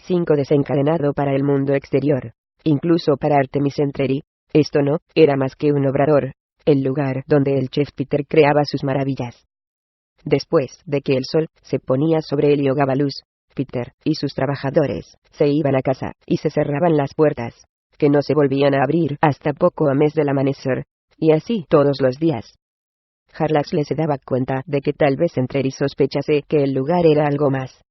5 desencadenado para el mundo exterior, incluso para Artemis Entreri. Esto no era más que un obrador, el lugar donde el chef Peter creaba sus maravillas. Después de que el sol se ponía sobre Heliogábalus, Peter y sus trabajadores se iban a casa y se cerraban las puertas, que no se volvían a abrir hasta poco a mes del amanecer, y así todos los días. Harlaxle se daba cuenta de que tal vez Entreri sospechase que el lugar era algo más.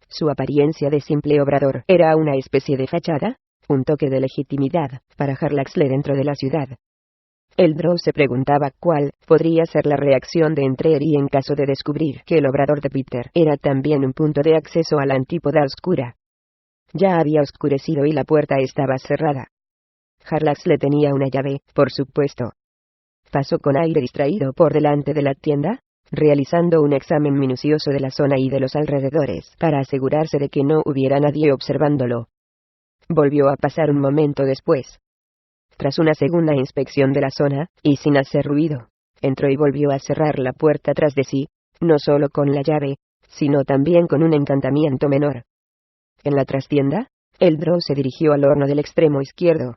Su apariencia de simple obrador era una especie de fachada, un toque de legitimidad para Harlaxle dentro de la ciudad. El Drow se preguntaba cuál podría ser la reacción de Entreri en caso de descubrir que el obrador de Peter era también un punto de acceso a la antípoda oscura. Ya había oscurecido y la puerta estaba cerrada. Harlaxle tenía una llave, por supuesto. Pasó con aire distraído por delante de la tienda, realizando un examen minucioso de la zona y de los alrededores para asegurarse de que no hubiera nadie observándolo. Volvió a pasar un momento después. Tras una segunda inspección de la zona, y sin hacer ruido, entró y volvió a cerrar la puerta tras de sí, no solo con la llave, sino también con un encantamiento menor. En la trastienda, el Drow se dirigió al horno del extremo izquierdo.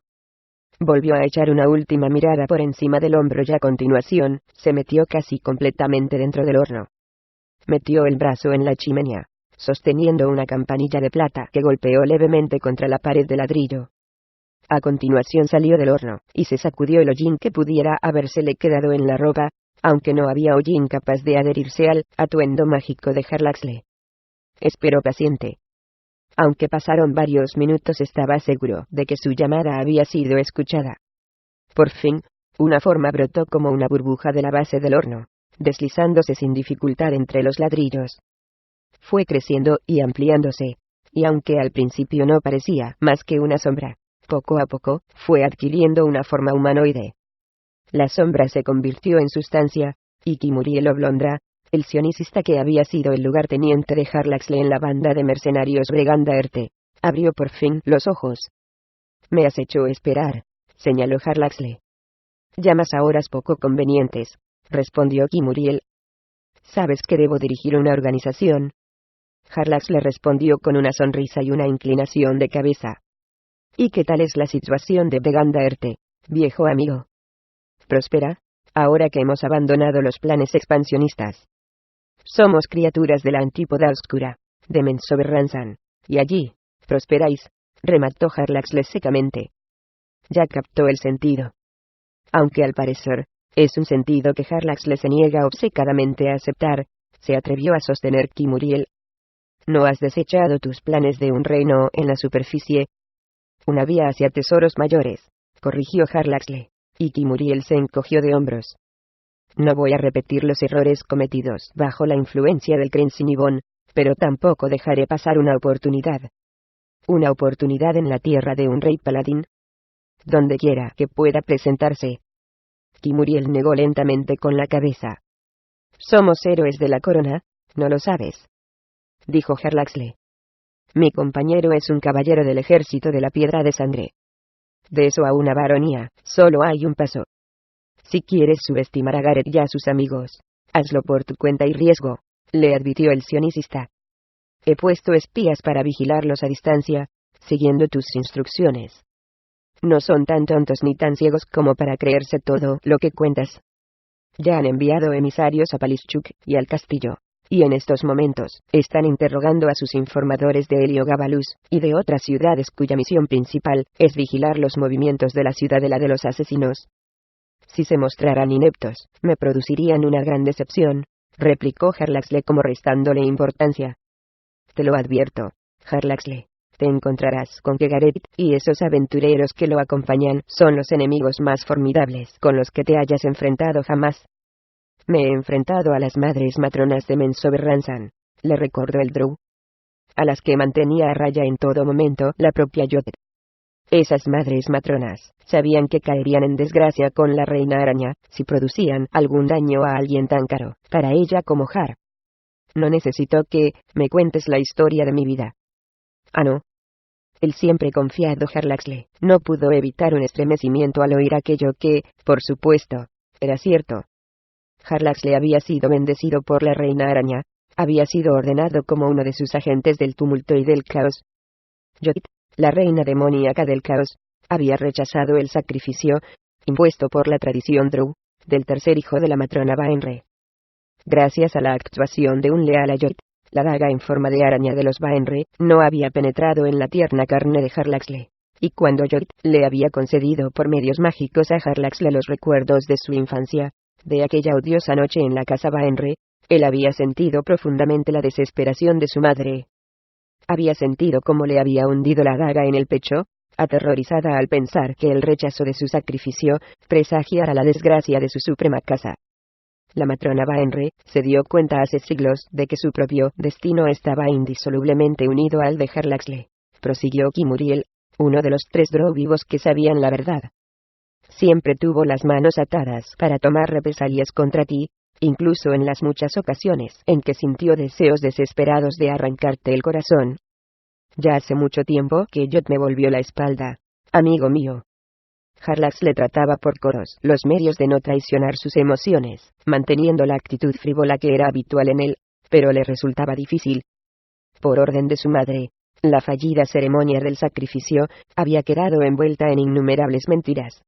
Volvió a echar una última mirada por encima del hombro y a continuación, se metió casi completamente dentro del horno. Metió el brazo en la chimenea, sosteniendo una campanilla de plata que golpeó levemente contra la pared de ladrillo. A continuación salió del horno, y se sacudió el hollín que pudiera habérsele quedado en la ropa, aunque no había hollín capaz de adherirse al atuendo mágico de Harlaxle. Esperó paciente. Aunque pasaron varios minutos, estaba seguro de que su llamada había sido escuchada. Por fin, una forma brotó como una burbuja de la base del horno, deslizándose sin dificultad entre los ladrillos. Fue creciendo y ampliándose, y aunque al principio no parecía más que una sombra, poco a poco, fue adquiriendo una forma humanoide. La sombra se convirtió en sustancia, y Kimuriel Oblondra, el sionicista que había sido el lugarteniente de Harlaxle en la banda de mercenarios Bregandaerte, abrió por fin los ojos. «Me has hecho esperar», señaló Harlaxle. «Llamas a horas poco convenientes», respondió Kimuriel. «¿Sabes que debo dirigir una organización?» Harlaxle respondió con una sonrisa y una inclinación de cabeza. «¿Y qué tal es la situación de Bregandaerte, viejo amigo?» «Próspera, ahora que hemos abandonado los planes expansionistas. Somos criaturas de la antípoda oscura, de Menzoberranzan, y allí, prosperáis», remató Harlaxle secamente. Ya captó el sentido. Aunque al parecer, es un sentido que Harlaxle se niega obcecadamente a aceptar, se atrevió a sostener Kimuriel. «¿No has desechado tus planes de un reino en la superficie?» «Una vía hacia tesoros mayores», corrigió Harlaxle, y Kimuriel se encogió de hombros. «No voy a repetir los errores cometidos bajo la influencia del Crencinibón, pero tampoco dejaré pasar una oportunidad. Una oportunidad en la tierra de un rey paladín. Donde quiera que pueda presentarse». Kimuriel negó lentamente con la cabeza. «Somos héroes de la corona, ¿no lo sabes?», dijo Harlaxle. «Mi compañero es un caballero del ejército de la Piedra de Sangre. De eso a una baronía, solo hay un paso. Si quieres subestimar a Gareth y a sus amigos, hazlo por tu cuenta y riesgo», le advirtió el sionicista. «He puesto espías para vigilarlos a distancia, siguiendo tus instrucciones. No son tan tontos ni tan ciegos como para creerse todo lo que cuentas. Ya han enviado emisarios a Palischuk y al castillo, y en estos momentos están interrogando a sus informadores de Heliogábalus y de otras ciudades cuya misión principal es vigilar los movimientos de la ciudadela de los asesinos. Si se mostraran ineptos, me producirían una gran decepción», replicó Harlaxle como restándole importancia. «Te lo advierto, Harlaxle. Te encontrarás con que Gareth y esos aventureros que lo acompañan son los enemigos más formidables con los que te hayas enfrentado jamás». «Me he enfrentado a las madres matronas de Menzoberranzan», le recordó el Drow. «A las que mantenía a raya en todo momento la propia Jothet. Esas madres matronas sabían que caerían en desgracia con la reina araña si producían algún daño a alguien tan caro para ella como Har. No necesito que me cuentes la historia de mi vida». «Ah, no». El siempre confiado Harlaxle no pudo evitar un estremecimiento al oír aquello que, por supuesto, era cierto. Harlaxle había sido bendecido por la reina araña, había sido ordenado como uno de sus agentes del tumulto y del caos. Jodit, la reina demoníaca del caos, había rechazado el sacrificio, impuesto por la tradición Drow, del tercer hijo de la matrona Baenre. Gracias a la actuación de un leal a Jodit, la daga en forma de araña de los Baenre no había penetrado en la tierna carne de Jarlaxle, y cuando Jodit le había concedido por medios mágicos a Jarlaxle los recuerdos de su infancia, de aquella odiosa noche en la casa Baenre, él había sentido profundamente la desesperación de su madre. Había sentido cómo le había hundido la daga en el pecho, aterrorizada al pensar que el rechazo de su sacrificio presagiara la desgracia de su suprema casa. La matrona Baenre se dio cuenta hace siglos de que su propio destino estaba indisolublemente unido al de Jarlaxle, prosiguió Kimuriel, uno de los 3 Drow vivos que sabían la verdad. Siempre tuvo las manos atadas para tomar represalias contra ti, incluso en las muchas ocasiones en que sintió deseos desesperados de arrancarte el corazón. Ya hace mucho tiempo que Jod me volvió la espalda, amigo mío. Jarlax le trataba por coros los medios de no traicionar sus emociones, manteniendo la actitud frívola que era habitual en él, pero le resultaba difícil. Por orden de su madre, la fallida ceremonia del sacrificio había quedado envuelta en innumerables mentiras.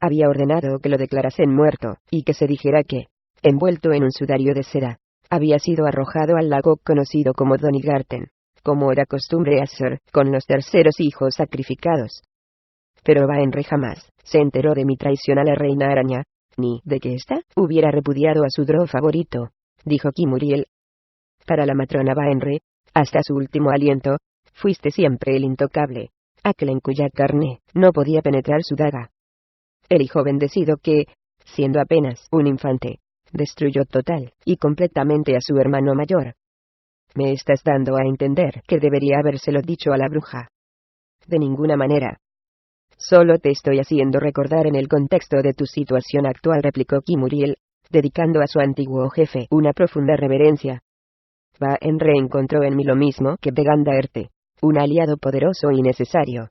Había ordenado que lo declarasen muerto, y que se dijera que, envuelto en un sudario de seda, había sido arrojado al lago conocido como Donigarten, como era costumbre hacer con los terceros hijos sacrificados. Pero Baenre jamás se enteró de mi traición a la reina araña, ni de que ésta hubiera repudiado a su Drow favorito, dijo Kimuriel. Para la matrona Baenre, hasta su último aliento, fuiste siempre el intocable, aquel en cuya carne no podía penetrar su daga. El hijo bendecido que, siendo apenas un infante, destruyó total y completamente a su hermano mayor. Me estás dando a entender que debería habérselo dicho a la bruja. De ninguna manera. Solo te estoy haciendo recordar en el contexto de tu situación actual, replicó Kimuriel, dedicando a su antiguo jefe una profunda reverencia. Baenre encontró en mí lo mismo que Bregandaerte, un aliado poderoso y necesario.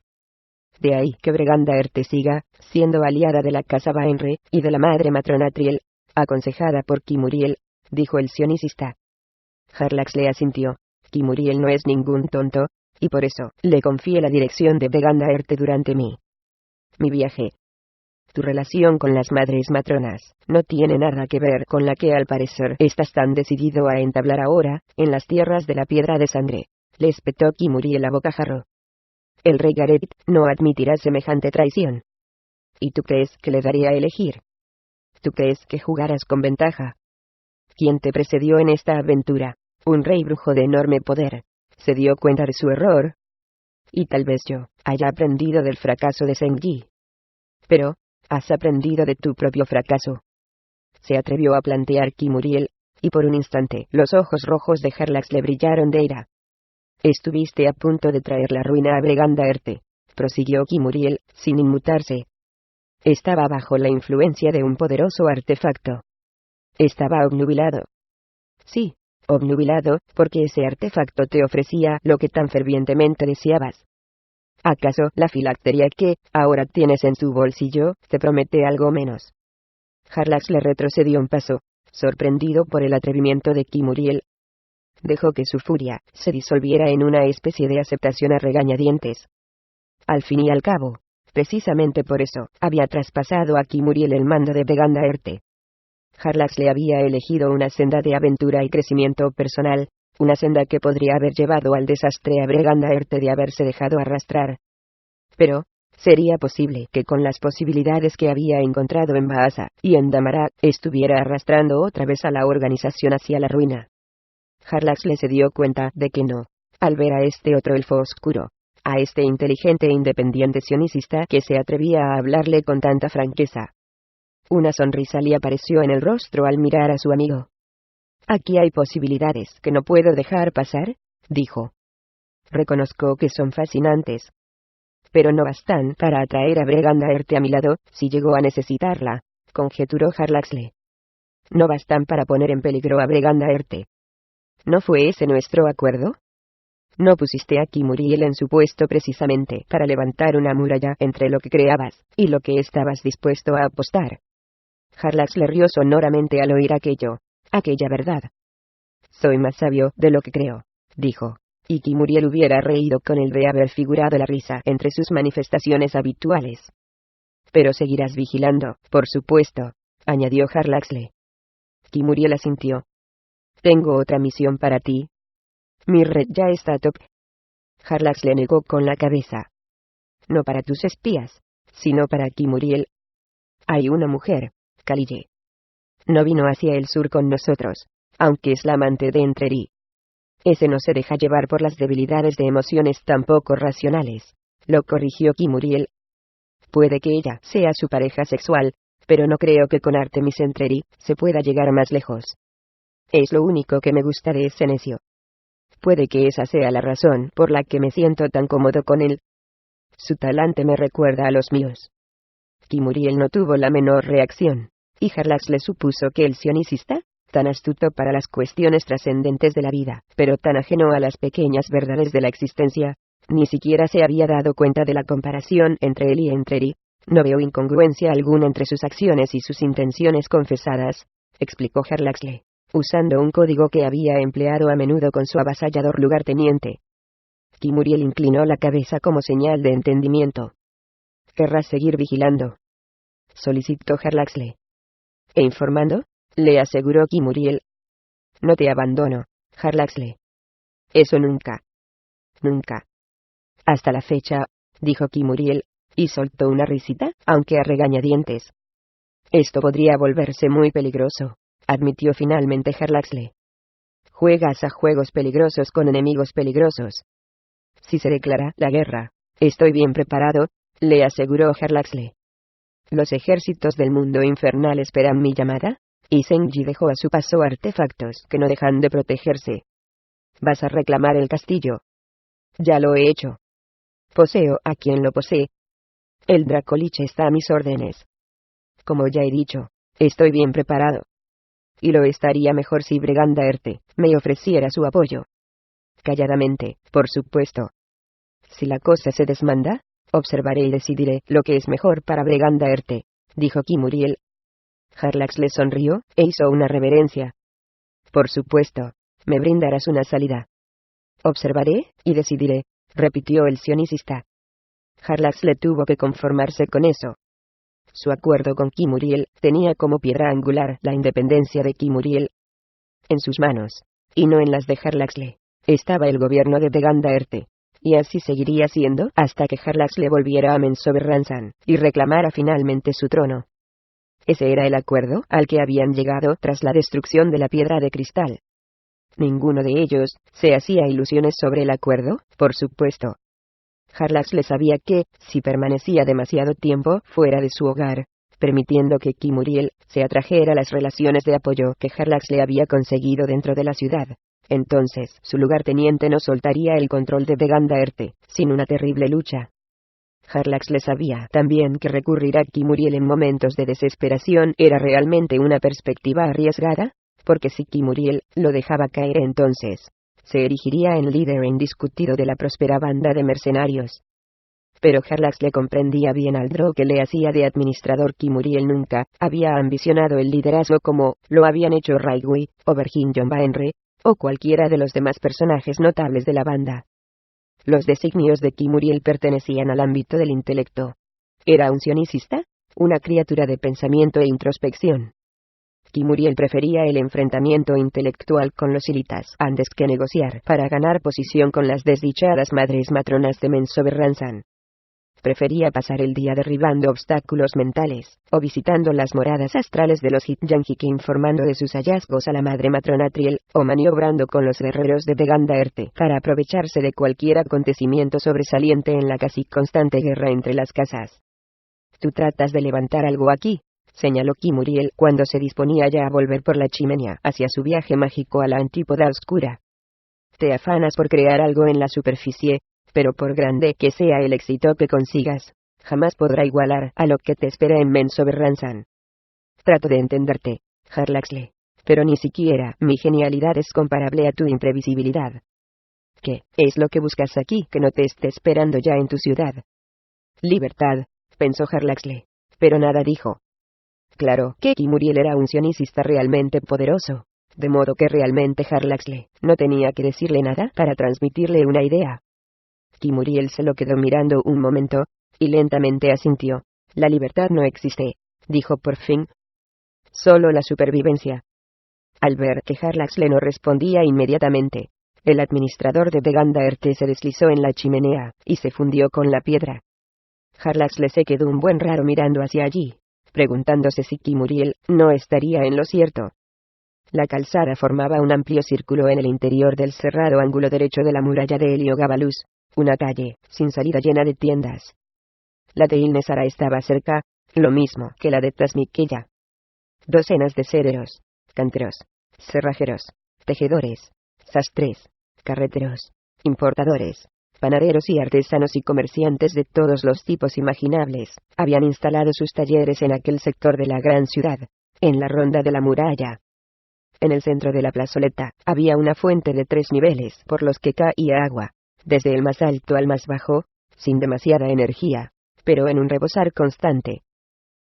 De ahí que Bregandaerte siga siendo aliada de la casa Baenre y de la madre matrona Triel, aconsejada por Kimuriel, dijo el sionicista. Jarlax le asintió. Kimuriel no es ningún tonto, y por eso le confié la dirección de Bregandaerte durante mi viaje. Tu relación con las madres matronas no tiene nada que ver con la que al parecer estás tan decidido a entablar ahora, en las tierras de la piedra de sangre, le espetó Kimuriel a bocajarro. El rey Gareth no admitirá semejante traición. ¿Y tú crees que le daría a elegir? ¿Tú crees que jugarás con ventaja? ¿Quién te precedió en esta aventura? Un rey brujo de enorme poder. ¿Se dio cuenta de su error? Y tal vez yo haya aprendido del fracaso de Zheng-Yi. Pero, ¿has aprendido de tu propio fracaso? Se atrevió a plantear Kimuriel, y por un instante los ojos rojos de Jarlax le brillaron de ira. Estuviste a punto de traer la ruina a Bregandaerte, prosiguió Kimuriel, sin inmutarse. Estaba bajo la influencia de un poderoso artefacto. Estaba obnubilado. Sí, obnubilado, porque ese artefacto te ofrecía lo que tan fervientemente deseabas. ¿Acaso la filacteria que ahora tienes en tu bolsillo te promete algo menos? Jarlax le retrocedió un paso, sorprendido por el atrevimiento de Kimuriel. Dejó que su furia se disolviera en una especie de aceptación a regañadientes. Al fin y al cabo, precisamente por eso, había traspasado a Kimuriel el mando de Bregandaerte. Jarlax le había elegido una senda de aventura y crecimiento personal, una senda que podría haber llevado al desastre a Bregandaerte de haberse dejado arrastrar. Pero, sería posible que con las posibilidades que había encontrado en Baasa y en Damarak, estuviera arrastrando otra vez a la organización hacia la ruina. Jarlax se dio cuenta de que no, al ver a este otro elfo oscuro, a este inteligente e independiente sionicista que se atrevía a hablarle con tanta franqueza. Una sonrisa le apareció en el rostro al mirar a su amigo. Aquí hay posibilidades que no puedo dejar pasar, dijo. Reconozco que son fascinantes. Pero no bastan para atraer a Bregandaerte a mi lado, si llegó a necesitarla, conjeturó Jarlaxle. No bastan para poner en peligro a Bregandaerte. ¿No fue ese nuestro acuerdo? ¿No pusiste a Kimuriel en su puesto precisamente para levantar una muralla entre lo que creabas y lo que estabas dispuesto a apostar? Jarlax le rió sonoramente al oír aquella verdad. Soy más sabio de lo que creo, dijo. y Kimuriel hubiera reído con él de haber figurado la risa entre sus manifestaciones habituales. Pero seguirás vigilando, por supuesto, añadió Harlaxle. Kimuriel asintió. Tengo otra misión para ti. Mi red ya está a tope. Harlaxle negó con la cabeza. No para tus espías, sino para Kimuriel. Hay una mujer, Kalille. No vino hacia el sur con nosotros, aunque es la amante de Entreri. Ese no se deja llevar por las debilidades de emociones tan poco racionales, lo corrigió Kimuriel. Puede que ella sea su pareja sexual, pero no creo que con Artemis Entreri se pueda llegar más lejos. Es lo único que me gusta de ese necio. Puede que esa sea la razón por la que me siento tan cómodo con él. Su talante me recuerda a los míos. Kimuriel no tuvo la menor reacción, y Harlaxle supuso que el sionicista, tan astuto para las cuestiones trascendentes de la vida, pero tan ajeno a las pequeñas verdades de la existencia, ni siquiera se había dado cuenta de la comparación entre él y Entreri. No veo incongruencia alguna entre sus acciones y sus intenciones confesadas, explicó Harlaxle, usando un código que había empleado a menudo con su avasallador lugarteniente. Kimuriel inclinó la cabeza como señal de entendimiento. ¿Querrás seguir vigilando?, solicitó Harlaxle. ¿E informando?, le aseguró Kimuriel. No te abandono, Harlaxle. Eso nunca. Nunca. Hasta la fecha, dijo Kimuriel, y soltó una risita, aunque a regañadientes. Esto podría volverse muy peligroso, admitió finalmente Harlaxle. Juegas a juegos peligrosos con enemigos peligrosos. Si se declara la guerra, estoy bien preparado, le aseguró Harlaxle. Los ejércitos del mundo infernal esperan mi llamada, y Senji dejó a su paso artefactos que no dejan de protegerse. ¿Vas a reclamar el castillo? Ya lo he hecho. Poseo a quien lo posee. El Dracoliche está a mis órdenes. Como ya he dicho, estoy bien preparado. Y lo estaría mejor si Bregandaerte me ofreciera su apoyo. Calladamente, por supuesto. Si la cosa se desmanda, observaré y decidiré lo que es mejor para Bregandaerte, dijo Kimuriel. Harlaxle sonrió, e hizo una reverencia. Por supuesto, me brindarás una salida. Observaré, y decidiré, repitió el sionicista. Harlaxle tuvo que conformarse con eso. Su acuerdo con Kimuriel tenía como piedra angular la independencia de Kimuriel. En sus manos, y no en las de Harlaxle, estaba el gobierno de Bregandaerte, y así seguiría siendo hasta que Harlaxle volviera a Menzoberranzan y reclamara finalmente su trono. Ese era el acuerdo al que habían llegado tras la destrucción de la piedra de cristal. Ninguno de ellos se hacía ilusiones sobre el acuerdo, por supuesto. Harlaxle sabía que, si permanecía demasiado tiempo fuera de su hogar, permitiendo que Kimuriel se atrajera las relaciones de apoyo que Harlaxle había conseguido dentro de la ciudad, entonces su lugarteniente no soltaría el control de Bregandaerte, sin una terrible lucha. Harlaxle sabía también que recurrir a Kimuriel en momentos de desesperación era realmente una perspectiva arriesgada, porque si Kimuriel lo dejaba caer entonces, se erigiría en líder indiscutido de la próspera banda de mercenarios. Pero Harlaxle comprendía bien al Drow que le hacía de administrador. Kimuriel nunca había ambicionado el liderazgo como lo habían hecho Raigui, o Verginion Baenre, o cualquiera de los demás personajes notables de la banda. Los designios de Kimuriel pertenecían al ámbito del intelecto. ¿Era un sionicista? Una criatura de pensamiento e introspección. Kimuriel prefería el enfrentamiento intelectual con los ilitas antes que negociar para ganar posición con las desdichadas madres matronas de Menzoberranzan. Prefería pasar el día derribando obstáculos mentales, o visitando las moradas astrales de los Hityanjiki informando de sus hallazgos a la madre matrona Triel, o maniobrando con los guerreros de Bregandaerte para aprovecharse de cualquier acontecimiento sobresaliente en la casi constante guerra entre las casas. «Tú tratas de levantar algo aquí», señaló Kimuriel cuando se disponía ya a volver por la chimenea hacia su viaje mágico a la antípoda oscura. «Te afanas por crear algo en la superficie, pero por grande que sea el éxito que consigas, jamás podrá igualar a lo que te espera en Menzoberranzan. Trato de entenderte, Harlaxle, pero ni siquiera mi genialidad es comparable a tu imprevisibilidad. ¿Qué es lo que buscas aquí que no te esté esperando ya en tu ciudad?» «Libertad», pensó Harlaxle, pero nada dijo. Claro que Kimuriel era un sionicista realmente poderoso, de modo que realmente Harlaxle no tenía que decirle nada para transmitirle una idea. Kimuriel se lo quedó mirando un momento, y lentamente asintió. La libertad no existe, dijo por fin. Solo la supervivencia. Al ver que Harlaxle no respondía inmediatamente, el administrador de Vegandaerte se deslizó en la chimenea, y se fundió con la piedra. Harlaxle se quedó un buen rato mirando hacia allí, preguntándose si Kimuriel no estaría en lo cierto. La calzada formaba un amplio círculo en el interior del cerrado ángulo derecho de la muralla de Heliogabalus, una calle, sin salida llena de tiendas. La de Ilnesara estaba cerca, lo mismo que la de Tasmiquella. Docenas de cederos, canteros, cerrajeros, tejedores, sastres, carreteros, importadores, panaderos y artesanos y comerciantes de todos los tipos imaginables, habían instalado sus talleres en aquel sector de la gran ciudad, en la ronda de la muralla. En el centro de la plazoleta, había una fuente de 3 niveles por los que caía agua, desde el más alto al más bajo, sin demasiada energía, pero en un rebosar constante.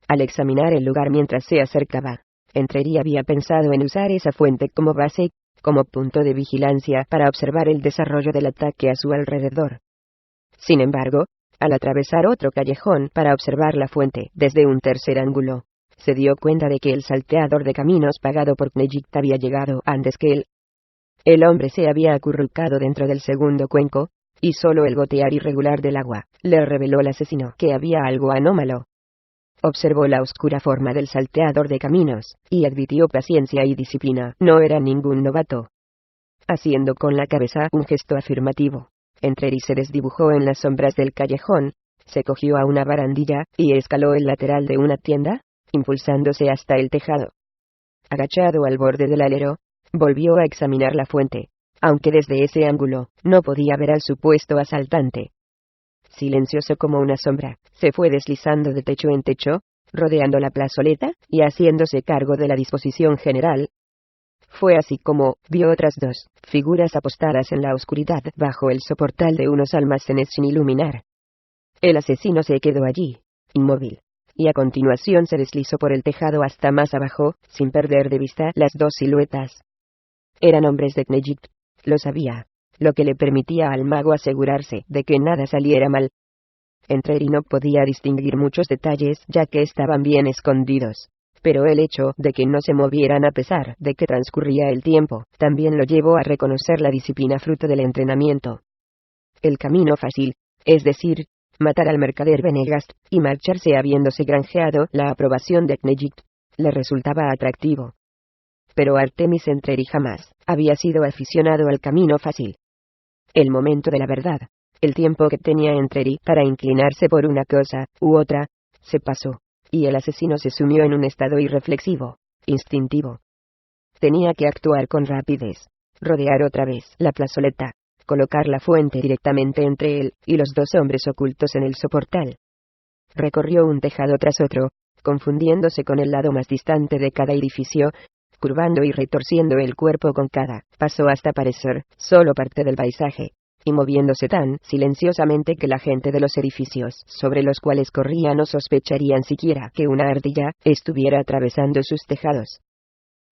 Al examinar el lugar mientras se acercaba, Entreri había pensado en usar esa fuente como base, como punto de vigilancia para observar el desarrollo del ataque a su alrededor. Sin embargo, al atravesar otro callejón para observar la fuente desde un tercer ángulo, se dio cuenta de que el salteador de caminos pagado por Knejict había llegado antes que él. El hombre se había acurrucado dentro del segundo cuenco, y solo el gotear irregular del agua le reveló al asesino que había algo anómalo. Observó la oscura forma del salteador de caminos, y advirtió paciencia y disciplina. No era ningún novato. Haciendo con la cabeza un gesto afirmativo, Entreri se desdibujó en las sombras del callejón, se cogió a una barandilla, y escaló el lateral de una tienda, impulsándose hasta el tejado. Agachado al borde del alero, volvió a examinar la fuente, aunque desde ese ángulo no podía ver al supuesto asaltante. Silencioso como una sombra, se fue deslizando de techo en techo, rodeando la plazoleta y haciéndose cargo de la disposición general. Fue así como vio otras 2 figuras apostadas en la oscuridad bajo el soportal de unos almacenes sin iluminar. El asesino se quedó allí, inmóvil, y a continuación se deslizó por el tejado hasta más abajo, sin perder de vista las 2 siluetas. Eran hombres de Knejict, lo sabía, lo que le permitía al mago asegurarse de que nada saliera mal. Entreri no podía distinguir muchos detalles ya que estaban bien escondidos, pero el hecho de que no se movieran a pesar de que transcurría el tiempo, también lo llevó a reconocer la disciplina fruto del entrenamiento. El camino fácil, es decir, matar al mercader Benegast y marcharse habiéndose granjeado la aprobación de Knejict, le resultaba atractivo. Pero Artemis Entreri jamás había sido aficionado al camino fácil. El momento de la verdad, el tiempo que tenía Entreri para inclinarse por una cosa u otra, se pasó, y el asesino se sumió en un estado irreflexivo, instintivo. Tenía que actuar con rapidez, rodear otra vez la plazoleta, colocar la fuente directamente entre él y los 2 hombres ocultos en el soportal. Recorrió un tejado tras otro, confundiéndose con el lado más distante de cada edificio, curvando y retorciendo el cuerpo con cada paso hasta parecer solo parte del paisaje, y moviéndose tan silenciosamente que la gente de los edificios sobre los cuales corría no sospecharían siquiera que una ardilla estuviera atravesando sus tejados.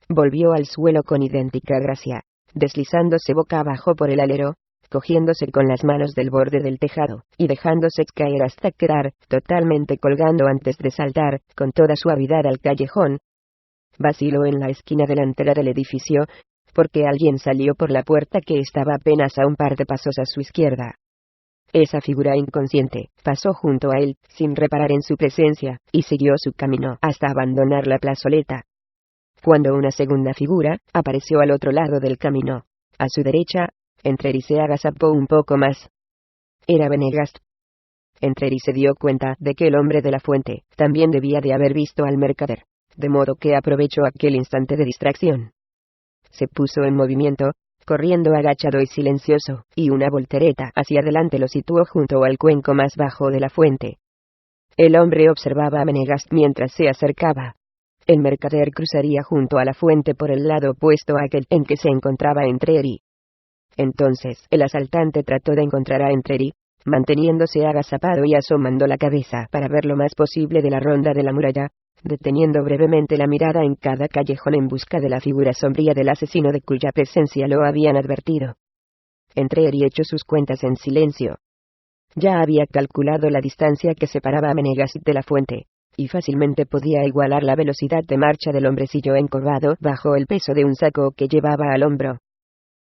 Volvió al suelo con idéntica gracia, deslizándose boca abajo por el alero, cogiéndose con las manos del borde del tejado, y dejándose caer hasta quedar totalmente colgando antes de saltar con toda suavidad al callejón. Vaciló en la esquina delantera del edificio, porque alguien salió por la puerta que estaba apenas a un par de pasos a su izquierda. Esa figura inconsciente pasó junto a él, sin reparar en su presencia, y siguió su camino hasta abandonar la plazoleta. Cuando una segunda figura apareció al otro lado del camino, a su derecha, Entreri se agazapó un poco más. Era Benegast. Entreri se dio cuenta de que el hombre de la fuente también debía de haber visto al mercader, de modo que aprovechó aquel instante de distracción. Se puso en movimiento, corriendo agachado y silencioso, y una voltereta hacia adelante lo situó junto al cuenco más bajo de la fuente. El hombre observaba a Benegast mientras se acercaba. El mercader cruzaría junto a la fuente por el lado opuesto a aquel en que se encontraba Entreri. Entonces el asaltante trató de encontrar a Entreri, manteniéndose agazapado y asomando la cabeza para ver lo más posible de la ronda de la muralla, deteniendo brevemente la mirada en cada callejón en busca de la figura sombría del asesino de cuya presencia lo habían advertido. Entreri echó sus cuentas en silencio. Ya había calculado la distancia que separaba a Menegast de la fuente, y fácilmente podía igualar la velocidad de marcha del hombrecillo encorvado bajo el peso de un saco que llevaba al hombro.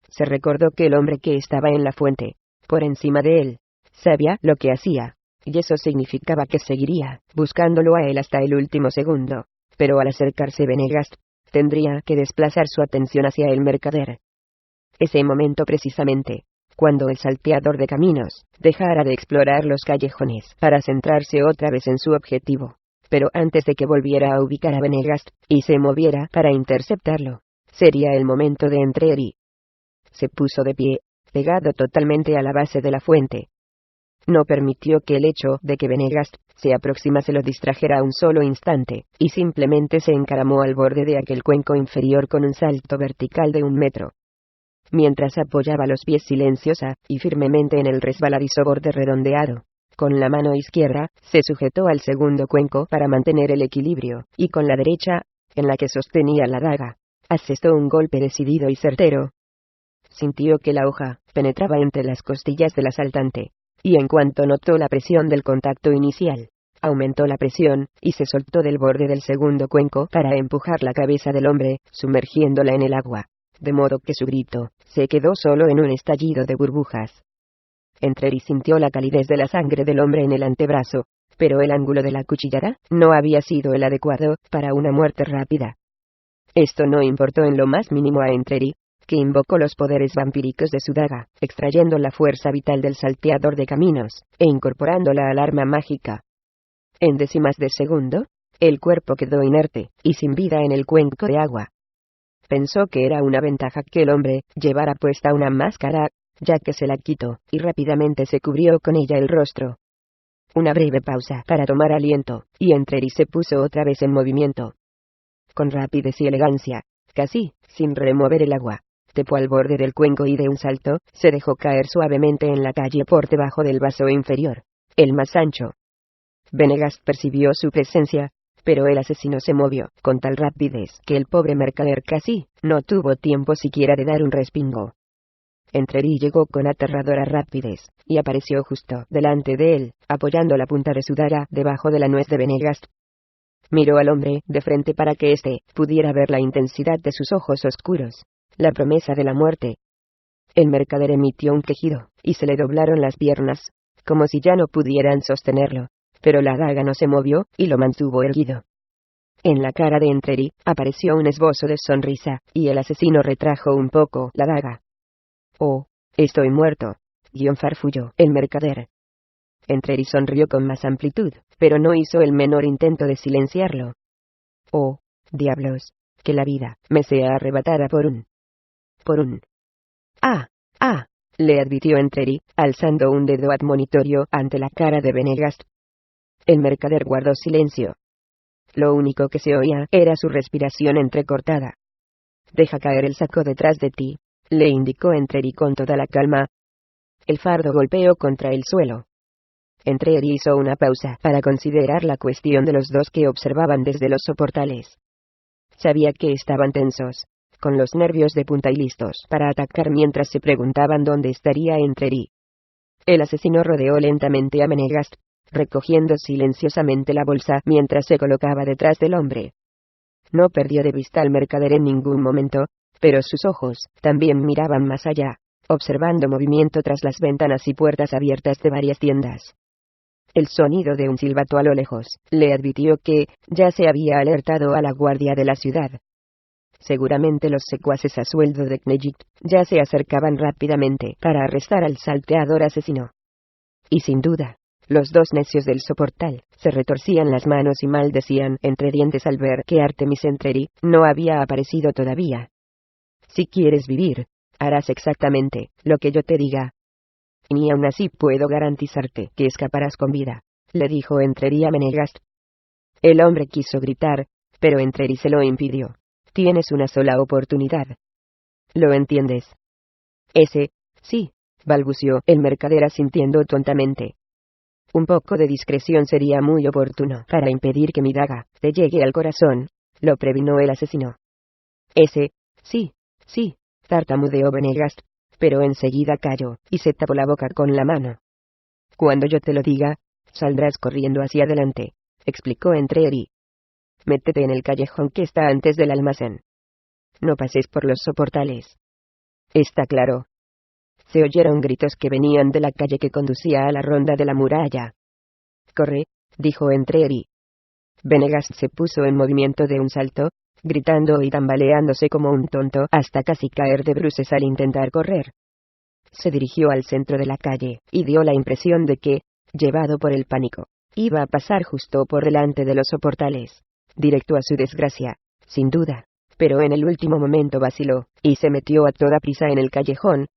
Se recordó que el hombre que estaba en la fuente, por encima de él, sabía lo que hacía, y eso significaba que seguiría buscándolo a él hasta el último segundo, pero al acercarse Menegast, tendría que desplazar su atención hacia el mercader. Ese momento precisamente, cuando el salteador de caminos dejara de explorar los callejones para centrarse otra vez en su objetivo, pero antes de que volviera a ubicar a Menegast y se moviera para interceptarlo, sería el momento de Entreri. Se puso de pie, pegado totalmente a la base de la fuente. No permitió que el hecho de que Menegast se aproximase lo distrajera un solo instante, y simplemente se encaramó al borde de aquel cuenco inferior con un salto vertical de 1 metro. Mientras apoyaba los pies silenciosa y firmemente en el resbaladizo borde redondeado, con la mano izquierda, se sujetó al segundo cuenco para mantener el equilibrio, y con la derecha, en la que sostenía la daga, asestó un golpe decidido y certero. Sintió que la hoja penetraba entre las costillas del asaltante, y en cuanto notó la presión del contacto inicial, aumentó la presión, y se soltó del borde del segundo cuenco para empujar la cabeza del hombre, sumergiéndola en el agua, de modo que su grito se quedó solo en un estallido de burbujas. Entreri sintió la calidez de la sangre del hombre en el antebrazo, pero el ángulo de la cuchillada no había sido el adecuado para una muerte rápida. Esto no importó en lo más mínimo a Entreri, que invocó los poderes vampíricos de su daga, extrayendo la fuerza vital del salteador de caminos, e incorporándola al arma mágica. En décimas de segundo, el cuerpo quedó inerte, y sin vida en el cuenco de agua. Pensó que era una ventaja que el hombre llevara puesta una máscara, ya que se la quitó, y rápidamente se cubrió con ella el rostro. Una breve pausa para tomar aliento, y Entreri se puso otra vez en movimiento. Con rapidez y elegancia, casi sin remover el agua, trepó al borde del cuenco y de un salto, se dejó caer suavemente en la calle por debajo del vaso inferior, el más ancho. Menegast percibió su presencia, pero el asesino se movió con tal rapidez que el pobre mercader casi no tuvo tiempo siquiera de dar un respingo. Entreri llegó con aterradora rapidez, y apareció justo delante de él, apoyando la punta de su daga debajo de la nuez de Menegast. Miró al hombre de frente para que éste pudiera ver la intensidad de sus ojos oscuros, la promesa de la muerte. El mercader emitió un quejido, y se le doblaron las piernas, como si ya no pudieran sostenerlo, pero la daga no se movió, y lo mantuvo erguido. En la cara de Entreri apareció un esbozo de sonrisa, y el asesino retrajo un poco la daga. «Oh, estoy muerto», farfulló el mercader. Entreri sonrió con más amplitud, pero no hizo el menor intento de silenciarlo. «Oh, diablos, que la vida me sea arrebatada por un... «Ah, le advirtió Entreri, alzando un dedo admonitorio ante la cara de Menegast. El mercader guardó silencio. Lo único que se oía era su respiración entrecortada. «Deja caer el saco detrás de ti», le indicó Entreri con toda la calma. El fardo golpeó contra el suelo. Entreri hizo una pausa para considerar la cuestión de los dos que observaban desde los soportales. Sabía que estaban tensos, con los nervios de punta y listos para atacar mientras se preguntaban dónde estaría Entreri. El asesino rodeó lentamente a Menegast, recogiendo silenciosamente la bolsa mientras se colocaba detrás del hombre. No perdió de vista al mercader en ningún momento, pero sus ojos también miraban más allá, observando movimiento tras las ventanas y puertas abiertas de varias tiendas. El sonido de un silbato a lo lejos le advirtió que ya se había alertado a la guardia de la ciudad. Seguramente los secuaces a sueldo de Knejic ya se acercaban rápidamente para arrestar al salteador asesino. Y sin duda, los dos necios del soportal se retorcían las manos y maldecían entre dientes al ver que Artemis Entreri no había aparecido todavía. «Si quieres vivir, harás exactamente lo que yo te diga. Ni aun así puedo garantizarte que escaparás con vida», le dijo Entreri a Menegast. El hombre quiso gritar, pero Entreri se lo impidió. «Tienes una sola oportunidad. ¿Lo entiendes?» «Sí», balbuceó el mercader asintiendo tontamente. Un poco de discreción sería muy oportuno para impedir que mi daga te llegue al corazón, lo previno el asesino. Sí, tartamudeó Venegast, pero enseguida calló, y se tapó la boca con la mano. Cuando yo te lo diga, saldrás corriendo hacia adelante, explicó Entreri. Métete en el callejón que está antes del almacén. No pases por los soportales. Está claro. Se oyeron gritos que venían de la calle que conducía a la ronda de la muralla. Corre, dijo Entreri. Venegast se puso en movimiento de un salto, gritando y tambaleándose como un tonto hasta casi caer de bruces al intentar correr. Se dirigió al centro de la calle, y dio la impresión de que, llevado por el pánico, iba a pasar justo por delante de los soportales, directo a su desgracia, sin duda, pero en el último momento vaciló, y se metió a toda prisa en el callejón.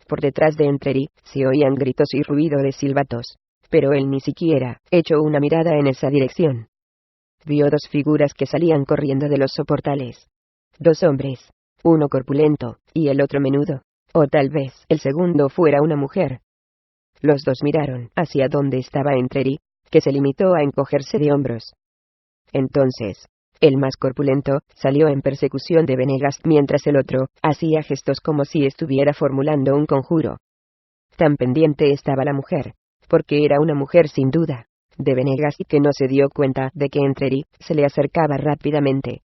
Por detrás de Entreri, se oían gritos y ruido de silbatos, pero él ni siquiera echó una mirada en esa dirección. Vio dos figuras que salían corriendo de los soportales. Dos hombres, uno corpulento, y el otro menudo, o tal vez el segundo fuera una mujer. Los dos miraron hacia donde estaba Entreri, que se limitó a encogerse de hombros. Entonces, el más corpulento salió en persecución de Venegast mientras el otro hacía gestos como si estuviera formulando un conjuro. Tan pendiente estaba la mujer, porque era una mujer sin duda, de Venegast, y que no se dio cuenta de que Entreri se le acercaba rápidamente.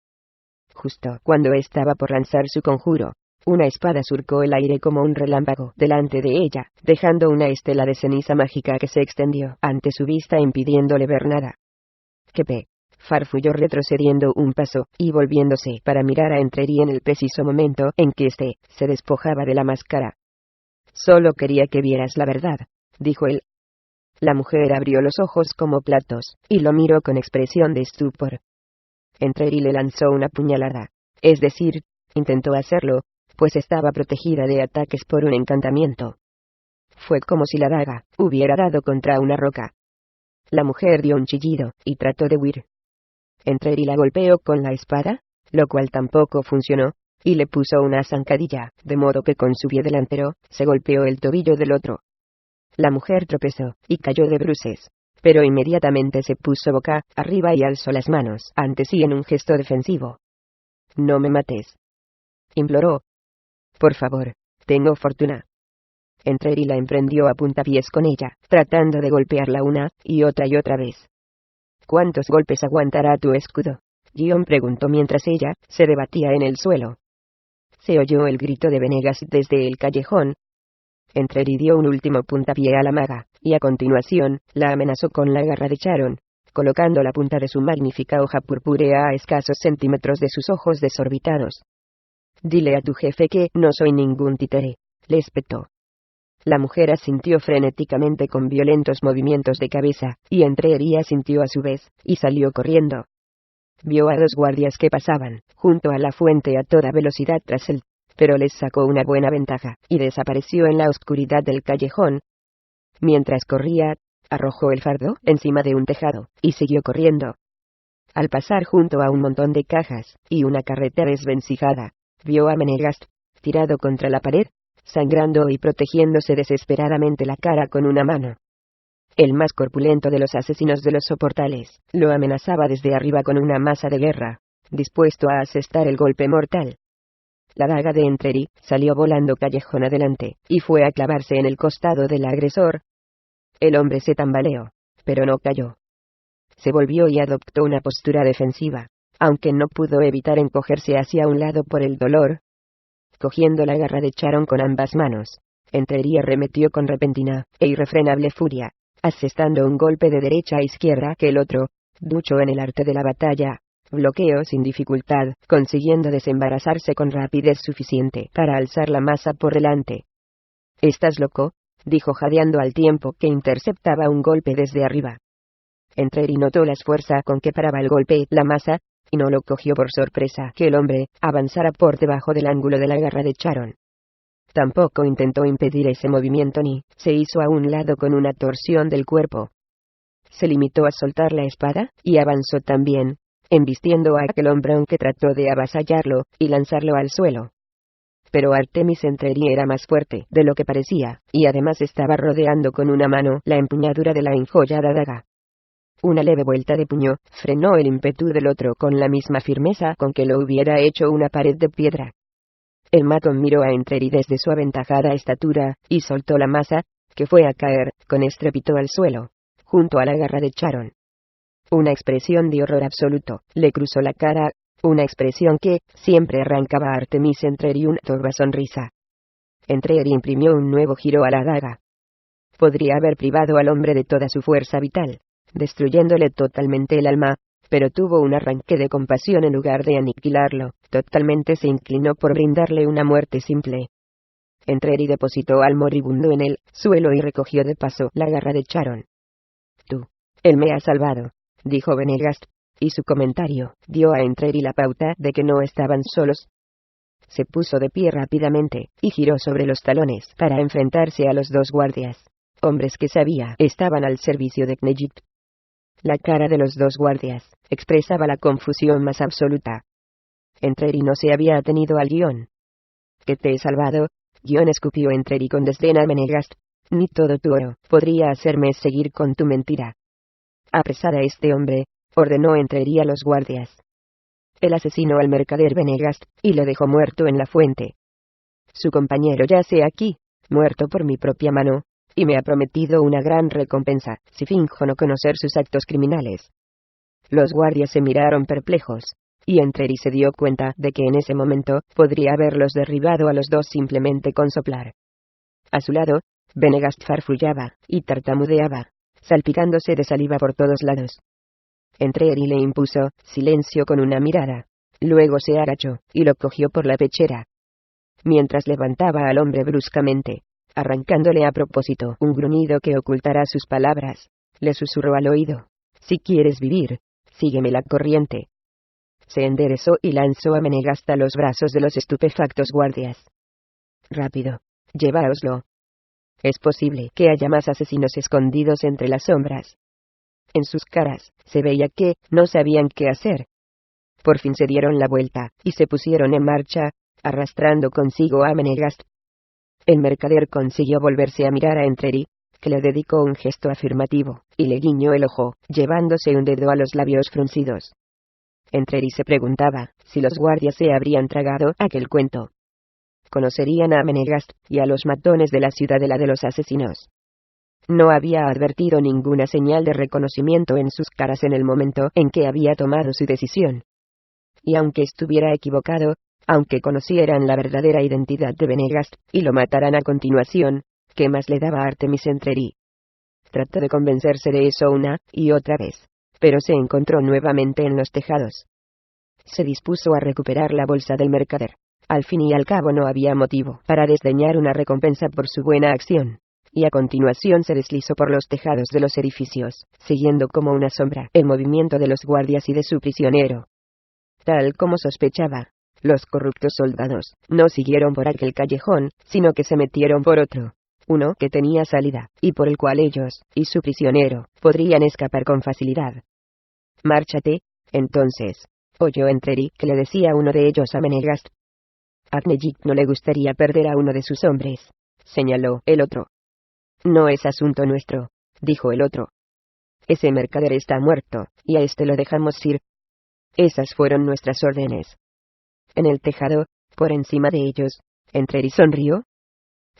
Justo cuando estaba por lanzar su conjuro, una espada surcó el aire como un relámpago delante de ella, dejando una estela de ceniza mágica que se extendió ante su vista impidiéndole ver nada. «¡Qué farfulló retrocediendo un paso, y volviéndose para mirar a Entreri en el preciso momento en que éste se despojaba de la máscara. «Solo quería que vieras la verdad», dijo él. La mujer abrió los ojos como platos, y lo miró con expresión de estupor. Entreri le lanzó una puñalada, es decir, intentó hacerlo, pues estaba protegida de ataques por un encantamiento. Fue como si la daga hubiera dado contra una roca. La mujer dio un chillido, y trató de huir. Entreri la golpeó con la espada, lo cual tampoco funcionó, y le puso una zancadilla, de modo que con su pie delantero se golpeó el tobillo del otro. La mujer tropezó, y cayó de bruces, pero inmediatamente se puso boca arriba y alzó las manos ante sí en un gesto defensivo. «No me mates», imploró. «Por favor, tengo fortuna». Entreri la emprendió a puntapiés con ella, tratando de golpearla una y otra vez. «¿Cuántos golpes aguantará tu escudo?», Gion preguntó mientras ella se debatía en el suelo. Se oyó el grito de Venegast desde el callejón. Entreri dio un último puntapié a la maga, y a continuación, la amenazó con la garra de Charon, colocando la punta de su magnífica hoja purpúrea a escasos centímetros de sus ojos desorbitados. «Dile a tu jefe que no soy ningún títere», le espetó. La mujer asintió frenéticamente con violentos movimientos de cabeza, y Entreri asintió a su vez, y salió corriendo. Vio a dos guardias que pasaban, junto a la fuente a toda velocidad tras él, pero les sacó una buena ventaja, y desapareció en la oscuridad del callejón. Mientras corría, arrojó el fardo encima de un tejado, y siguió corriendo. Al pasar junto a un montón de cajas, y una carreta desvencijada, vio a Venegast, tirado contra la pared, sangrando y protegiéndose desesperadamente la cara con una mano. El más corpulento de los asesinos de los soportales lo amenazaba desde arriba con una masa de guerra, dispuesto a asestar el golpe mortal. La daga de Entreri salió volando callejón adelante, y fue a clavarse en el costado del agresor. El hombre se tambaleó, pero no cayó. Se volvió y adoptó una postura defensiva, aunque no pudo evitar encogerse hacia un lado por el dolor. Cogiendo la garra de Charon con ambas manos, Entreri arremetió con repentina e irrefrenable furia, asestando un golpe de derecha a izquierda que el otro, ducho en el arte de la batalla, bloqueó sin dificultad, consiguiendo desembarazarse con rapidez suficiente para alzar la masa por delante. «¿Estás loco?», dijo jadeando al tiempo que interceptaba un golpe desde arriba. Entreri notó la fuerza con que paraba el golpe la masa, y no lo cogió por sorpresa que el hombre avanzara por debajo del ángulo de la garra de Charon. Tampoco intentó impedir ese movimiento ni se hizo a un lado con una torsión del cuerpo. Se limitó a soltar la espada, y avanzó también, embistiendo a aquel hombre aunque trató de avasallarlo y lanzarlo al suelo. Pero Artemis Entreri era más fuerte de lo que parecía, y además estaba rodeando con una mano la empuñadura de la enjollada daga. Una leve vuelta de puño frenó el ímpetu del otro con la misma firmeza con que lo hubiera hecho una pared de piedra. El matón miró a Entreri desde su aventajada estatura, y soltó la masa, que fue a caer, con estrépito al suelo, junto a la garra de Charon. Una expresión de horror absoluto le cruzó la cara, una expresión que siempre arrancaba a Artemis Entreri una torva sonrisa. Entreri imprimió un nuevo giro a la daga. Podría haber privado al hombre de toda su fuerza vital, destruyéndole totalmente el alma, pero tuvo un arranque de compasión en lugar de aniquilarlo, totalmente se inclinó por brindarle una muerte simple. Entreri depositó al moribundo en el suelo y recogió de paso la garra de Charon. Tú. Él me ha salvado, dijo Benegast, y su comentario dio a Entreri la pauta de que no estaban solos. Se puso de pie rápidamente, y giró sobre los talones para enfrentarse a los dos guardias, hombres que sabía estaban al servicio de Knejict. La cara de los dos guardias expresaba la confusión más absoluta. Entreri no se había atenido al guión. Que te he salvado, escupió Entreri con desdén a Benegast. Ni todo tu oro podría hacerme seguir con tu mentira. Apresad a este hombre, ordenó Entreri a los guardias. Él asesinó al mercader Benegast, y lo dejó muerto en la fuente. Su compañero yace aquí, muerto por mi propia mano, y me ha prometido una gran recompensa, si finjo no conocer sus actos criminales. Los guardias se miraron perplejos, y Entreri se dio cuenta de que en ese momento podría haberlos derribado a los dos simplemente con soplar. A su lado, Benegast farfullaba y tartamudeaba, salpicándose de saliva por todos lados. Entreri le impuso silencio con una mirada. Luego se agachó y lo cogió por la pechera. Mientras levantaba al hombre bruscamente, arrancándole a propósito un gruñido que ocultara sus palabras, le susurró al oído: si quieres vivir, sígueme la corriente. Se enderezó y lanzó a Benegast a los brazos de los estupefactos guardias. Rápido, lleváoslo. Es posible que haya más asesinos escondidos entre las sombras. En sus caras se veía que no sabían qué hacer. Por fin se dieron la vuelta y se pusieron en marcha, arrastrando consigo a Benegast. El mercader consiguió volverse a mirar a Entreri, que le dedicó un gesto afirmativo, y le guiñó el ojo, llevándose un dedo a los labios fruncidos. Entreri se preguntaba si los guardias se habrían tragado aquel cuento. Conocerían a Benegast y a los matones de la ciudadela de los asesinos. No había advertido ninguna señal de reconocimiento en sus caras en el momento en que había tomado su decisión. Y aunque estuviera equivocado, aunque conocieran la verdadera identidad de Benegast y lo mataran a continuación, ¿qué más le daba a Artemis Entreri? Trató de convencerse de eso una y otra vez, pero se encontró nuevamente en los tejados. Se dispuso a recuperar la bolsa del mercader. Al fin y al cabo no había motivo para desdeñar una recompensa por su buena acción. Y a continuación se deslizó por los tejados de los edificios, siguiendo como una sombra el movimiento de los guardias y de su prisionero. Tal como sospechaba, los corruptos soldados no siguieron por aquel callejón, sino que se metieron por otro, uno que tenía salida, y por el cual ellos y su prisionero podrían escapar con facilidad. «Márchate, entonces», oyó Entreri que le decía uno de ellos a Benegast. «A Knejict no le gustaría perder a uno de sus hombres», señaló el otro. «No es asunto nuestro», dijo el otro. «Ese mercader está muerto, y a este lo dejamos ir. Esas fueron nuestras órdenes». En el tejado, por encima de ellos, Entreri sonrió.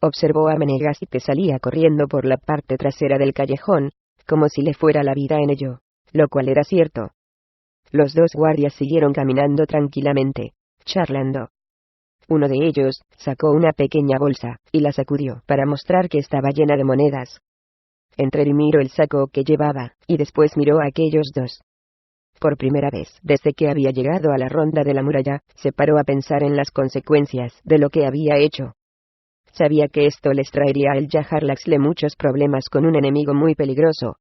Observó a Benegast que salía corriendo por la parte trasera del callejón, como si le fuera la vida en ello, lo cual era cierto. Los dos guardias siguieron caminando tranquilamente, charlando. Uno de ellos sacó una pequeña bolsa y la sacudió para mostrar que estaba llena de monedas. Entreri miró el saco que llevaba y después miró a aquellos dos. Por primera vez desde que había llegado a la ronda de la muralla, se paró a pensar en las consecuencias de lo que había hecho. Sabía que esto les traería a el Jaharlaxle muchos problemas con un enemigo muy peligroso.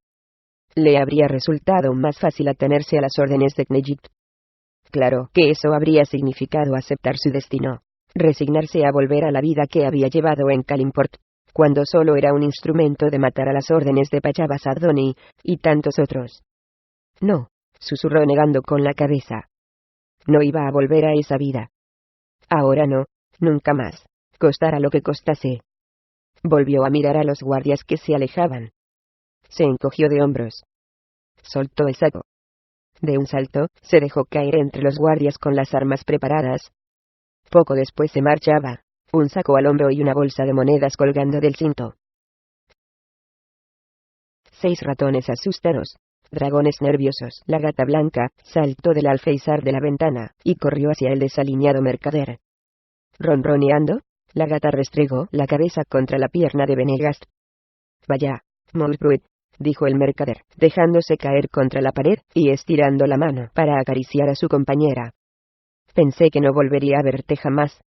Le habría resultado más fácil atenerse a las órdenes de Knejict. Claro que eso habría significado aceptar su destino, resignarse a volver a la vida que había llevado en Kalimport, cuando solo era un instrumento de matar a las órdenes de Pachavas Ardoni y tantos otros. No, susurró negando con la cabeza. No iba a volver a esa vida. Ahora no, Nunca más, costara lo que costase. Volvió a mirar a los guardias que se alejaban. Se encogió de hombros. Soltó el saco. De un salto, se dejó caer entre los guardias con las armas preparadas. Poco después se marchaba, un saco al hombro y una bolsa de monedas colgando del cinto. 6 ratones asustados, dragones nerviosos. La gata blanca saltó del alféizar de la ventana y corrió hacia el desaliñado mercader. Ronroneando, la gata restregó la cabeza contra la pierna de Benegast. Vaya, Molpruit, dijo el mercader, dejándose caer contra la pared y estirando la mano para acariciar a su compañera. Pensé que no volvería a verte jamás.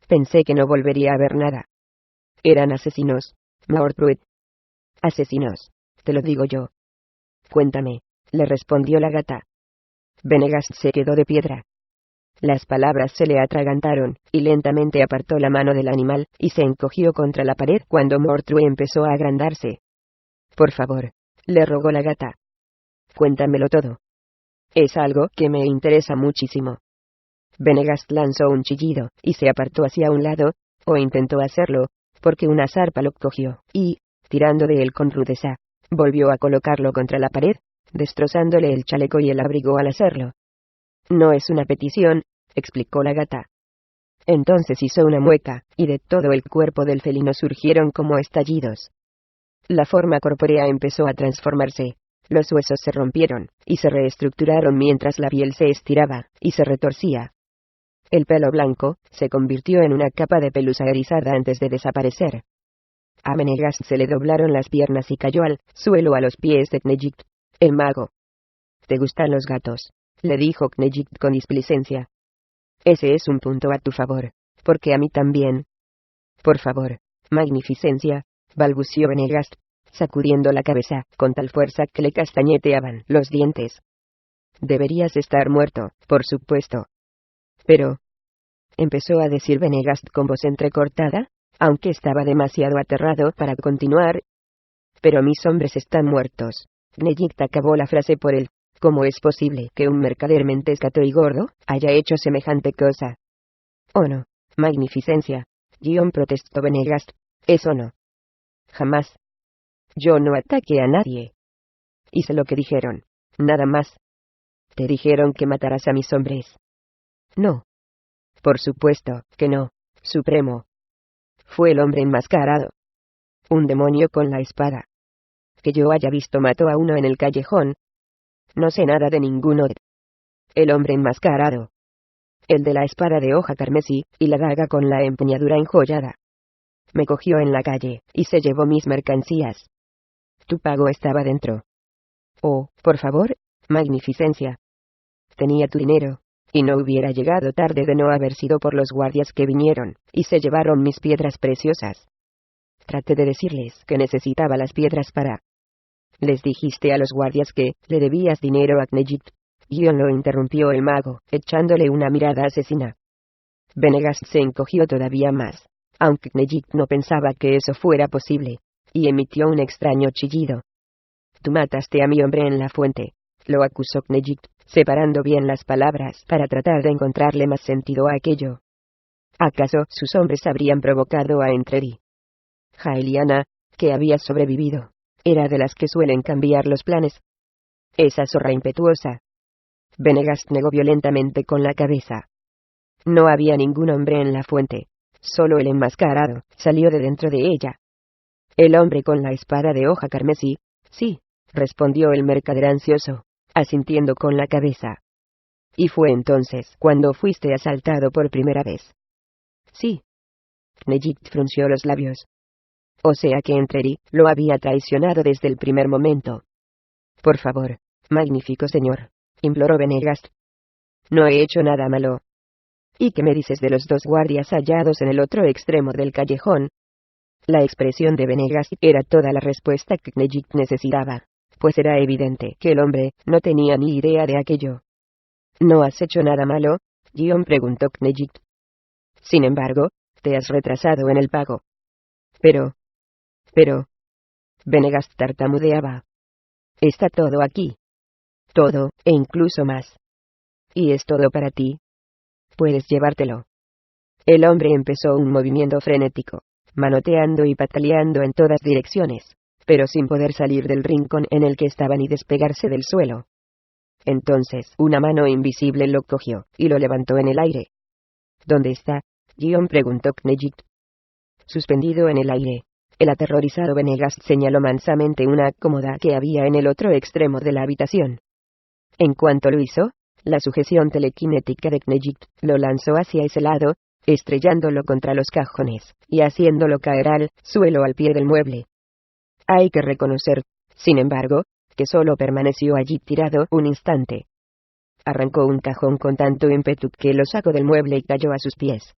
Pensé que no volvería a ver nada. Eran asesinos, Molpruit. Asesinos, te lo digo yo. Cuéntame, le respondió la gata. Benegast se quedó de piedra. Las palabras se le atragantaron, y lentamente apartó la mano del animal, y se encogió contra la pared cuando Mortrue empezó a agrandarse. Por favor, le rogó la gata. Cuéntamelo todo. Es algo que me interesa muchísimo. Benegast lanzó un chillido, y se apartó hacia un lado, o intentó hacerlo, porque una zarpa lo cogió, y, tirando de él con rudeza, volvió a colocarlo contra la pared, destrozándole el chaleco y el abrigo al hacerlo. No es una petición, explicó la gata. Entonces hizo una mueca, y de todo el cuerpo del felino surgieron como estallidos. La forma corpórea empezó a transformarse, los huesos se rompieron, y se reestructuraron mientras la piel se estiraba, y se retorcía. El pelo blanco se convirtió en una capa de pelusa erizada antes de desaparecer. A Benegast se le doblaron las piernas y cayó al suelo a los pies de Knejict, el mago. ¿Te gustan los gatos?, le dijo Knejict con displicencia. Ese es un punto a tu favor, porque a mí también. Por favor, magnificencia, balbució Benegast, sacudiendo la cabeza con tal fuerza que le castañeteaban los dientes. Deberías estar muerto, por supuesto. Pero, empezó a decir Benegast con voz entrecortada, aunque estaba demasiado aterrado para continuar. Pero mis hombres están muertos. Knejict acabó la frase por él. ¿Cómo es posible que un mercader mentescato y gordo haya hecho semejante cosa? Oh no, magnificencia, protestó Benegast. Eso no. Jamás. Yo no ataqué a nadie. Hice lo que dijeron, nada más. ¿Te dijeron que matarás a mis hombres? No. Por supuesto que no, Supremo. Fue el hombre enmascarado. Un demonio con la espada. Que yo haya visto mató a uno en el callejón. No sé nada de ninguno. El hombre enmascarado. El de la espada de hoja carmesí, y la daga con la empuñadura enjollada. Me cogió en la calle, y se llevó mis mercancías. Tu pago estaba dentro. Oh, por favor, magnificencia. Tenía tu dinero, y no hubiera llegado tarde de no haber sido por los guardias que vinieron, y se llevaron mis piedras preciosas. Traté de decirles que necesitaba las piedras para... Les dijiste a los guardias que le debías dinero a Knejict. Lo interrumpió el mago, echándole una mirada asesina. Benegast se encogió todavía más, aunque Knejict no pensaba que eso fuera posible, y emitió un extraño chillido. Tú mataste a mi hombre en la fuente, lo acusó Knejict, separando bien las palabras para tratar de encontrarle más sentido a aquello. ¿Acaso sus hombres habrían provocado a Entreri? Jaeliana, que había sobrevivido, era de las que suelen cambiar los planes. Esa zorra impetuosa. Benegast negó violentamente con la cabeza. No había ningún hombre en la fuente, solo el enmascarado salió de dentro de ella. El hombre con la espada de hoja carmesí, sí, respondió el mercader ansioso, asintiendo con la cabeza. Y fue entonces cuando fuiste asaltado por primera vez. Sí. Knejict frunció los labios. O sea que Entreri lo había traicionado desde el primer momento. Por favor, magnífico señor, imploró Benegast. No he hecho nada malo. ¿Y qué me dices de los 2 guardias hallados en el otro extremo del callejón? La expresión de Benegast era toda la respuesta que Knejict necesitaba, pues era evidente que el hombre no tenía ni idea de aquello. ¿No has hecho nada malo?, preguntó Knejict. Sin embargo, te has retrasado en el pago. Pero... Benegast tartamudeaba. Está todo aquí. Todo, e incluso más. ¿Y es todo para ti? Puedes llevártelo. El hombre empezó un movimiento frenético, manoteando y pataleando en todas direcciones, pero sin poder salir del rincón en el que estaba ni despegarse del suelo. Entonces, una mano invisible lo cogió, y lo levantó en el aire. ¿Dónde está? Guión preguntó Knejic. Suspendido en el aire. El aterrorizado Venegast señaló mansamente una cómoda que había en el otro extremo de la habitación. En cuanto lo hizo, la sujeción telequinética de Knejic lo lanzó hacia ese lado, estrellándolo contra los cajones, y haciéndolo caer al suelo al pie del mueble. Hay que reconocer, sin embargo, que solo permaneció allí tirado un instante. Arrancó un cajón con tanto ímpetu que lo sacó del mueble y cayó a sus pies.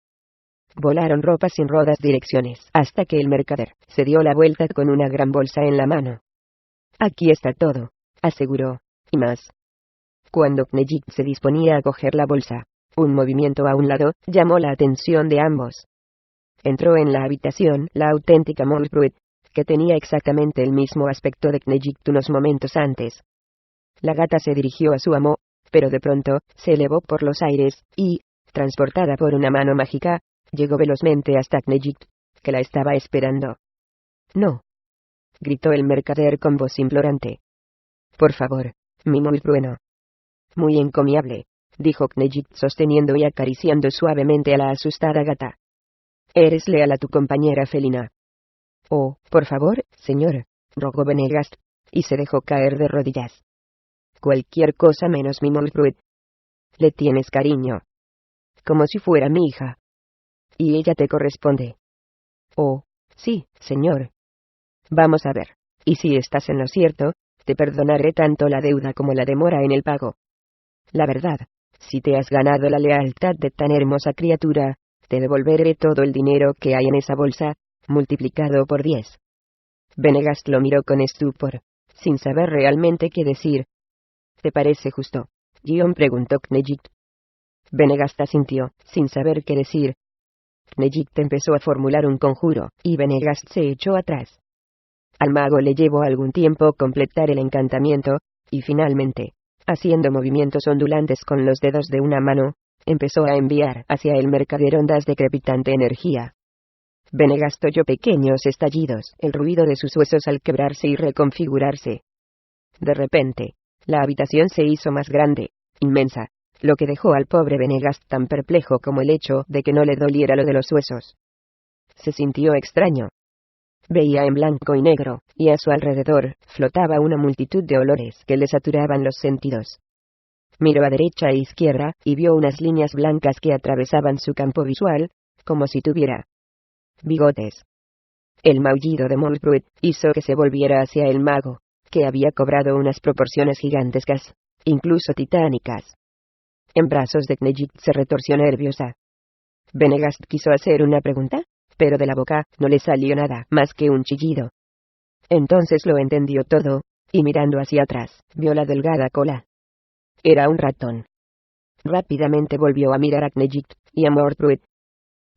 Volaron ropas sin rodas direcciones, hasta que el mercader se dio la vuelta con una gran bolsa en la mano. Aquí está todo, aseguró, y más. Cuando Knejic se disponía a coger la bolsa, un movimiento a un lado llamó la atención de ambos. Entró en la habitación la auténtica Molbrut, que tenía exactamente el mismo aspecto de Knejic unos momentos antes. La gata se dirigió a su amo, pero de pronto se elevó por los aires, y, transportada por una mano mágica, llegó velozmente hasta Knejic, que la estaba esperando. «No», gritó el mercader con voz implorante. «Por favor, mi Molbrueno». «Muy encomiable», dijo Knejic sosteniendo y acariciando suavemente a la asustada gata. «Eres leal a tu compañera felina». «Oh, por favor, señor», rogó Venegast, y se dejó caer de rodillas. «Cualquier cosa menos mi Molbrut. Le tienes cariño. Como si fuera mi hija. Y ella te corresponde». «Oh, sí, señor». «Vamos a ver, y si estás en lo cierto, te perdonaré tanto la deuda como la demora en el pago. La verdad, si te has ganado la lealtad de tan hermosa criatura, te devolveré todo el dinero que hay en esa bolsa, multiplicado por 10. Venegast lo miró con estupor, sin saber realmente qué decir. ¿Te parece justo?, Guión preguntó Knejic. Venegast asintió, sin saber qué decir. Knejic empezó a formular un conjuro, y Venegast se echó atrás. Al mago le llevó algún tiempo completar el encantamiento, y finalmente, haciendo movimientos ondulantes con los dedos de una mano, empezó a enviar hacia el mercader ondas de crepitante energía. Venegast oyó pequeños estallidos, el ruido de sus huesos al quebrarse y reconfigurarse. De repente, la habitación se hizo más grande, inmensa, lo que dejó al pobre Venegast tan perplejo como el hecho de que no le doliera lo de los huesos. Se sintió extraño. Veía en blanco y negro, y a su alrededor flotaba una multitud de olores que le saturaban los sentidos. Miró a derecha e izquierda, y vio unas líneas blancas que atravesaban su campo visual, como si tuviera bigotes. El maullido de Molbrut hizo que se volviera hacia el mago, que había cobrado unas proporciones gigantescas, incluso titánicas. En brazos de Knejic se retorció nerviosa. Venegast quiso hacer una pregunta, pero de la boca no le salió nada más que un chillido. Entonces lo entendió todo, y mirando hacia atrás, vio la delgada cola. Era un ratón. Rápidamente volvió a mirar a Knejic y a Molbrut.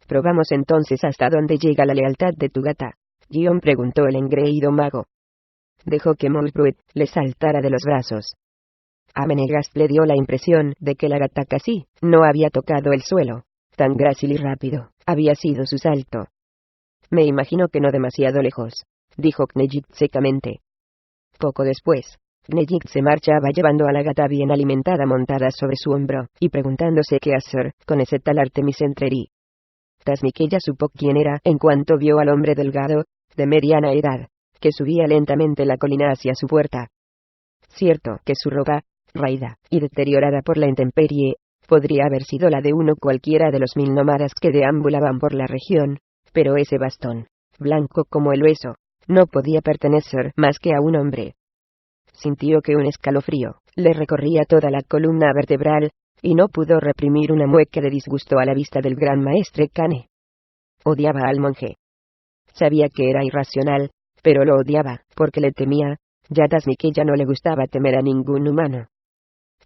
«Probamos entonces hasta dónde llega la lealtad de tu gata», Guión preguntó el engreído mago. Dejó que Molbrut le saltara de los brazos. A Venegast le dio la impresión de que la gata casi no había tocado el suelo. Tan grácil y rápido había sido su salto. «Me imagino que no demasiado lejos», dijo Knejic secamente. Poco después, Knejic se marchaba llevando a la gata bien alimentada montada sobre su hombro, y preguntándose qué hacer con ese tal Artemis Entreri. Tasmiquella supo quién era en cuanto vio al hombre delgado, de mediana edad, que subía lentamente la colina hacia su puerta. Cierto que su ropa, raída y deteriorada por la intemperie, podría haber sido la de uno cualquiera de los 1000 nómadas que deambulaban por la región, pero ese bastón, blanco como el hueso, no podía pertenecer más que a un hombre. Sintió que un escalofrío le recorría toda la columna vertebral, y no pudo reprimir una mueca de disgusto a la vista del gran maestre Kane. Odiaba al monje. Sabía que era irracional, pero lo odiaba, porque le temía. Ya Tasmiquella no le gustaba temer a ningún humano.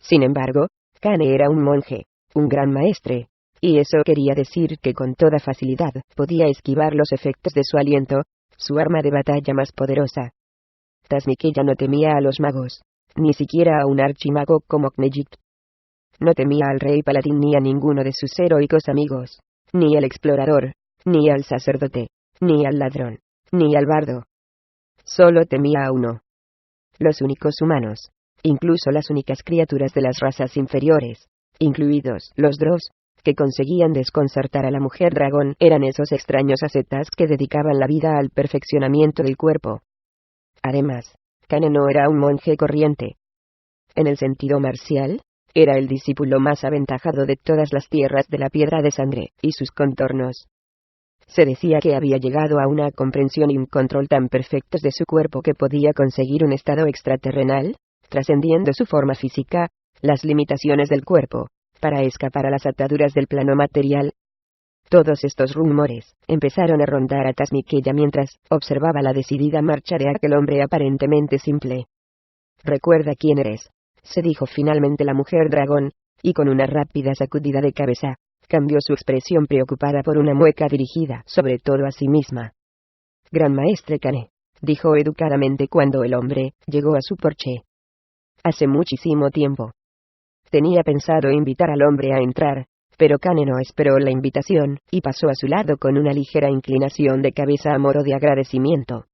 Sin embargo, Kane era un monje, un gran maestre, y eso quería decir que con toda facilidad podía esquivar los efectos de su aliento, su arma de batalla más poderosa. Tasmiquella no temía a los magos, ni siquiera a un archimago como Knejic. No temía al rey paladín ni a ninguno de sus heroicos amigos, ni al explorador, ni al sacerdote, ni al ladrón, ni al bardo. Solo temía a uno. Los únicos humanos, incluso las únicas criaturas de las razas inferiores, incluidos los Drows, que conseguían desconcertar a la mujer dragón, eran esos extraños ascetas que dedicaban la vida al perfeccionamiento del cuerpo. Además, Kane no era un monje corriente. En el sentido marcial, era el discípulo más aventajado de todas las tierras de la Piedra de Sangre y sus contornos. Se decía que había llegado a una comprensión y un control tan perfectos de su cuerpo que podía conseguir un estado extraterrenal, trascendiendo su forma física, las limitaciones del cuerpo, para escapar a las ataduras del plano material. Todos estos rumores empezaron a rondar a Tazmikella mientras observaba la decidida marcha de aquel hombre aparentemente simple. «Recuerda quién eres», se dijo finalmente la mujer dragón, y con una rápida sacudida de cabeza, cambió su expresión preocupada por una mueca dirigida sobre todo a sí misma. «Gran maestre Kane», dijo educadamente cuando el hombre llegó a su porche. «Hace muchísimo tiempo. Tenía pensado invitar al hombre a entrar, pero Kane no esperó la invitación, y pasó a su lado con una ligera inclinación de cabeza a modo de agradecimiento».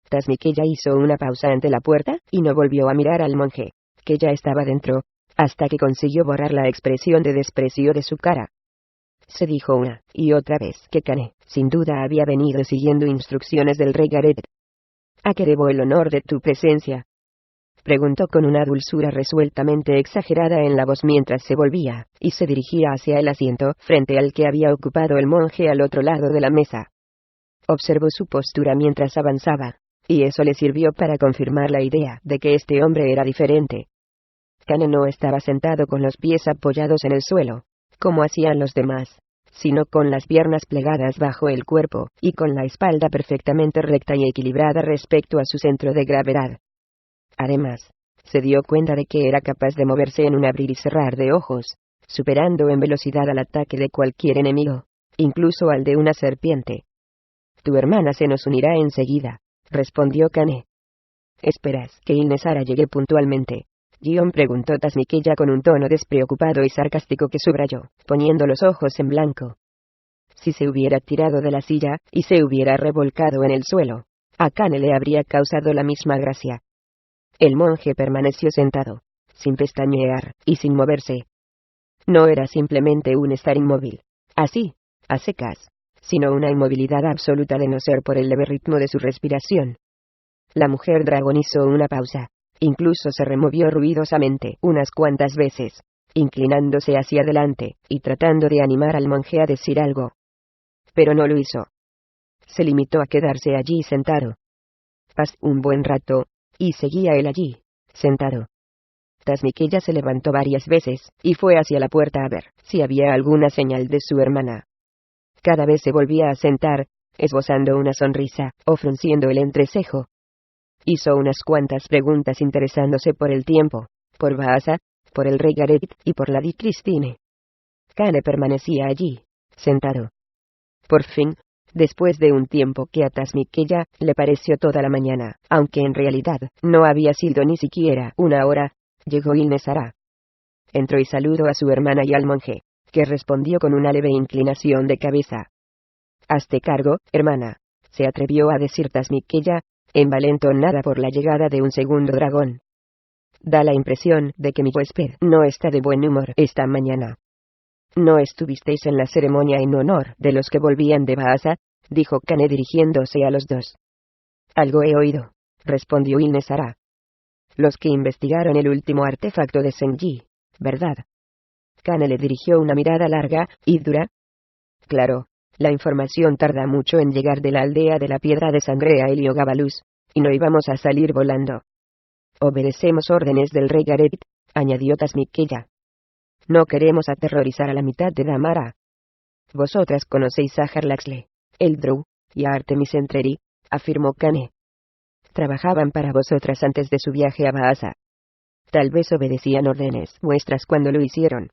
Tazmikella hizo una pausa ante la puerta, y no volvió a mirar al monje, que ya estaba dentro, hasta que consiguió borrar la expresión de desprecio de su cara. Se dijo una y otra vez que Kane, sin duda, había venido siguiendo instrucciones del rey Gareth. «¿A qué debo el honor de tu presencia?», preguntó con una dulzura resueltamente exagerada en la voz mientras se volvía, y se dirigía hacia el asiento frente al que había ocupado el monje al otro lado de la mesa. Observó su postura mientras avanzaba, y eso le sirvió para confirmar la idea de que este hombre era diferente. Kane no estaba sentado con los pies apoyados en el suelo, como hacían los demás, sino con las piernas plegadas bajo el cuerpo, y con la espalda perfectamente recta y equilibrada respecto a su centro de gravedad. Además, se dio cuenta de que era capaz de moverse en un abrir y cerrar de ojos, superando en velocidad al ataque de cualquier enemigo, incluso al de una serpiente. «Tu hermana se nos unirá enseguida», respondió Kane. «¿Esperas que Ilnesara llegue puntualmente?», preguntó Tazmikella con un tono despreocupado y sarcástico que subrayó, poniendo los ojos en blanco. Si se hubiera tirado de la silla, y se hubiera revolcado en el suelo, a Kane le habría causado la misma gracia. El monje permaneció sentado, sin pestañear, y sin moverse. No era simplemente un estar inmóvil, así, a secas, sino una inmovilidad absoluta de no ser por el leve ritmo de su respiración. La mujer dragón hizo una pausa, incluso se removió ruidosamente unas cuantas veces, inclinándose hacia adelante, y tratando de animar al monje a decir algo. Pero no lo hizo. Se limitó a quedarse allí sentado. Pasó un buen rato, y seguía él allí, sentado. Tazmikella se levantó varias veces, y fue hacia la puerta a ver si había alguna señal de su hermana. Cada vez se volvía a sentar, esbozando una sonrisa, o frunciendo el entrecejo. Hizo unas cuantas preguntas interesándose por el tiempo, por Baasa, por el rey Gareth y por Lady Christine. Kane permanecía allí, sentado. Por fin, después de un tiempo que a Tazmikella le pareció toda la mañana, aunque en realidad no había sido ni siquiera una hora, llegó Ilnesara. Entró y saludó a su hermana y al monje, que respondió con una leve inclinación de cabeza. «Hazte cargo, hermana», se atrevió a decir Tazmikella, envalentonada por la llegada de un segundo dragón. «Da la impresión de que mi huésped no está de buen humor esta mañana». «¿No estuvisteis en la ceremonia en honor de los que volvían de Baasa?», dijo Kane dirigiéndose a los dos. «Algo he oído», respondió Ilnesara. «Los que investigaron el último artefacto de Senji, ¿verdad?». Kane le dirigió una mirada larga y dura. «Claro, la información tarda mucho en llegar de la aldea de la Piedra de Sangre a Heliogabalus, y no íbamos a salir volando». «Obedecemos órdenes del rey Gareth», añadió Tazmikella. «No queremos aterrorizar a la mitad de Damara». «Vosotras conocéis a Harlaxle, el Drow, y a Artemis Entreri», afirmó Kane. «Trabajaban para vosotras antes de su viaje a Baasa. Tal vez obedecían órdenes vuestras cuando lo hicieron».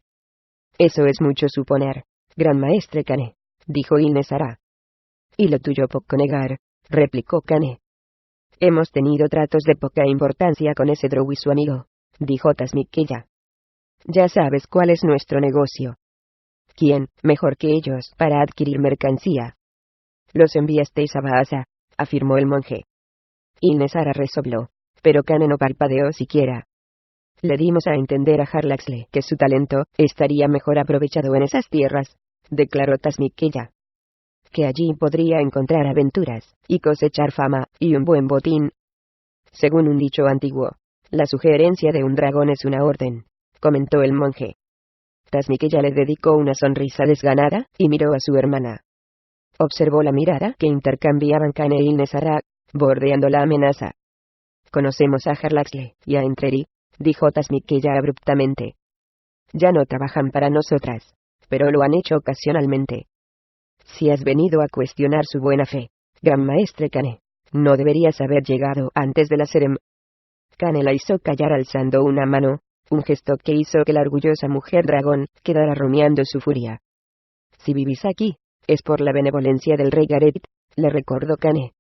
«Eso es mucho suponer, gran maestre Kane», dijo Ilnesara. «Y lo tuyo poco negar», replicó Kane. «Hemos tenido tratos de poca importancia con ese Drow y su amigo», dijo Tazmikella. «Ya sabes cuál es nuestro negocio». ¿Quién, mejor que ellos, para adquirir mercancía? Los enviasteis a Baasa, afirmó el monje. Ilnesara resopló, pero Kane no parpadeó siquiera. Le dimos a entender a Harlaxle que su talento estaría mejor aprovechado en esas tierras, declaró Tasmikkeya. Que allí podría encontrar aventuras, y cosechar fama, y un buen botín. Según un dicho antiguo, la sugerencia de un dragón es una orden, comentó el monje. Tasmikkeya le dedicó una sonrisa desganada, y miró a su hermana. Observó la mirada que intercambiaban Kane e Ilnesara, bordeando la amenaza. Conocemos a Harlaxle y a Entreri, dijo Tasmikkeya abruptamente. Ya no trabajan para nosotras, pero lo han hecho ocasionalmente. Si has venido a cuestionar su buena fe, gran maestre Kane, no deberías haber llegado antes de la Serem. Kane la hizo callar alzando una mano, un gesto que hizo que la orgullosa mujer dragón quedara rumiando su furia. Si vivís aquí, es por la benevolencia del rey Gareth, le recordó Kane.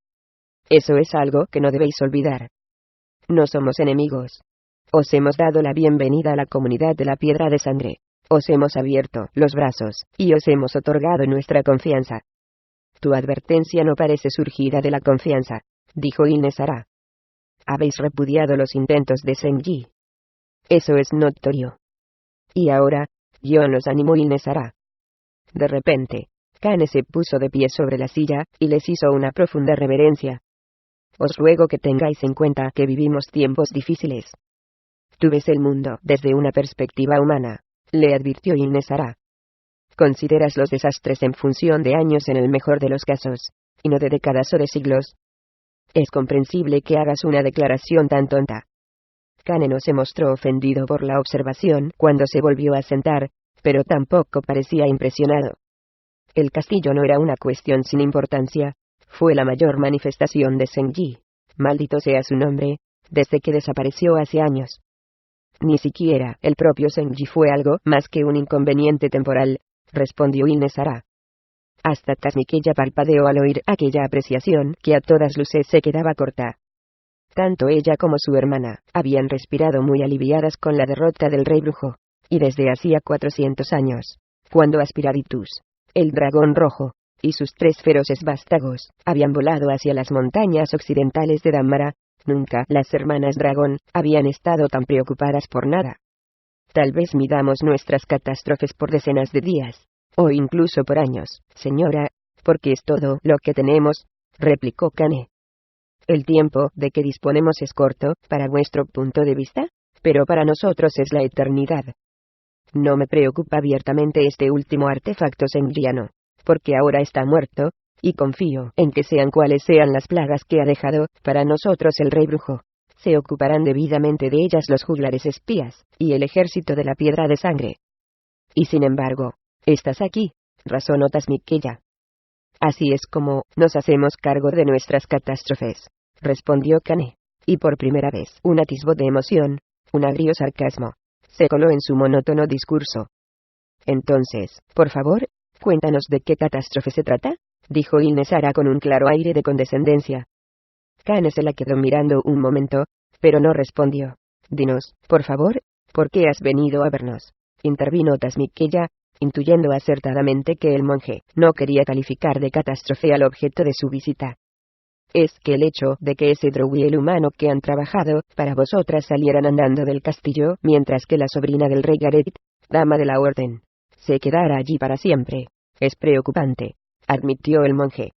Eso es algo que no debéis olvidar. No somos enemigos. Os hemos dado la bienvenida a la comunidad de la Piedra de Sangre. Os hemos abierto los brazos, y os hemos otorgado nuestra confianza. Tu advertencia no parece surgida de la confianza, dijo Ilnesara. Habéis repudiado los intentos de Zheng-Yi. Eso es notorio. Y ahora, yo nos animo Ilnesara. De repente, Kane se puso de pie sobre la silla, y les hizo una profunda reverencia. Os ruego que tengáis en cuenta que vivimos tiempos difíciles. Tú ves el mundo desde una perspectiva humana, le advirtió Ilnesara. Consideras los desastres en función de años en el mejor de los casos, y no de décadas o de siglos. Es comprensible que hagas una declaración tan tonta. Kane no se mostró ofendido por la observación cuando se volvió a sentar, pero tampoco parecía impresionado. El castillo no era una cuestión sin importancia, fue la mayor manifestación de Zheng-Yi, maldito sea su nombre, desde que desapareció hace años. Ni siquiera el propio Zheng-Yi fue algo más que un inconveniente temporal, respondió Ilnesara. Hasta Tasmikkeya parpadeó al oír aquella apreciación que a todas luces se quedaba corta. Tanto ella como su hermana habían respirado muy aliviadas con la derrota del rey brujo, y desde hacía 400 años, cuando Aspiraditus, el dragón rojo, y sus 3 feroces vástagos habían volado hacia las montañas occidentales de Damara, nunca las hermanas dragón habían estado tan preocupadas por nada. Tal vez midamos nuestras catástrofes por decenas de días, o incluso por años, señora, porque es todo lo que tenemos, replicó Kane. El tiempo de que disponemos es corto, para vuestro punto de vista, pero para nosotros es la eternidad. No me preocupa abiertamente este último artefacto zhengriano, porque ahora está muerto, y confío en que sean cuales sean las plagas que ha dejado para nosotros el rey brujo, se ocuparán debidamente de ellas los juglares espías, y el ejército de la Piedra de Sangre. Y sin embargo, estás aquí, razonó Tasmikkeya. Así es como nos hacemos cargo de nuestras catástrofes, respondió Kane, y por primera vez un atisbo de emoción, un agrio sarcasmo, se coló en su monótono discurso. Entonces, por favor, cuéntanos de qué catástrofe se trata, dijo Ilnesara con un claro aire de condescendencia. Kane se la quedó mirando un momento, pero no respondió. Dinos, por favor, ¿por qué has venido a vernos? Intervino Tasmikkeya, intuyendo acertadamente que el monje no quería calificar de catástrofe al objeto de su visita. Es que el hecho de que ese drow y el humano que han trabajado para vosotras salieran andando del castillo mientras que la sobrina del rey Gareth, dama de la orden, se quedara allí para siempre, es preocupante, admitió el monje.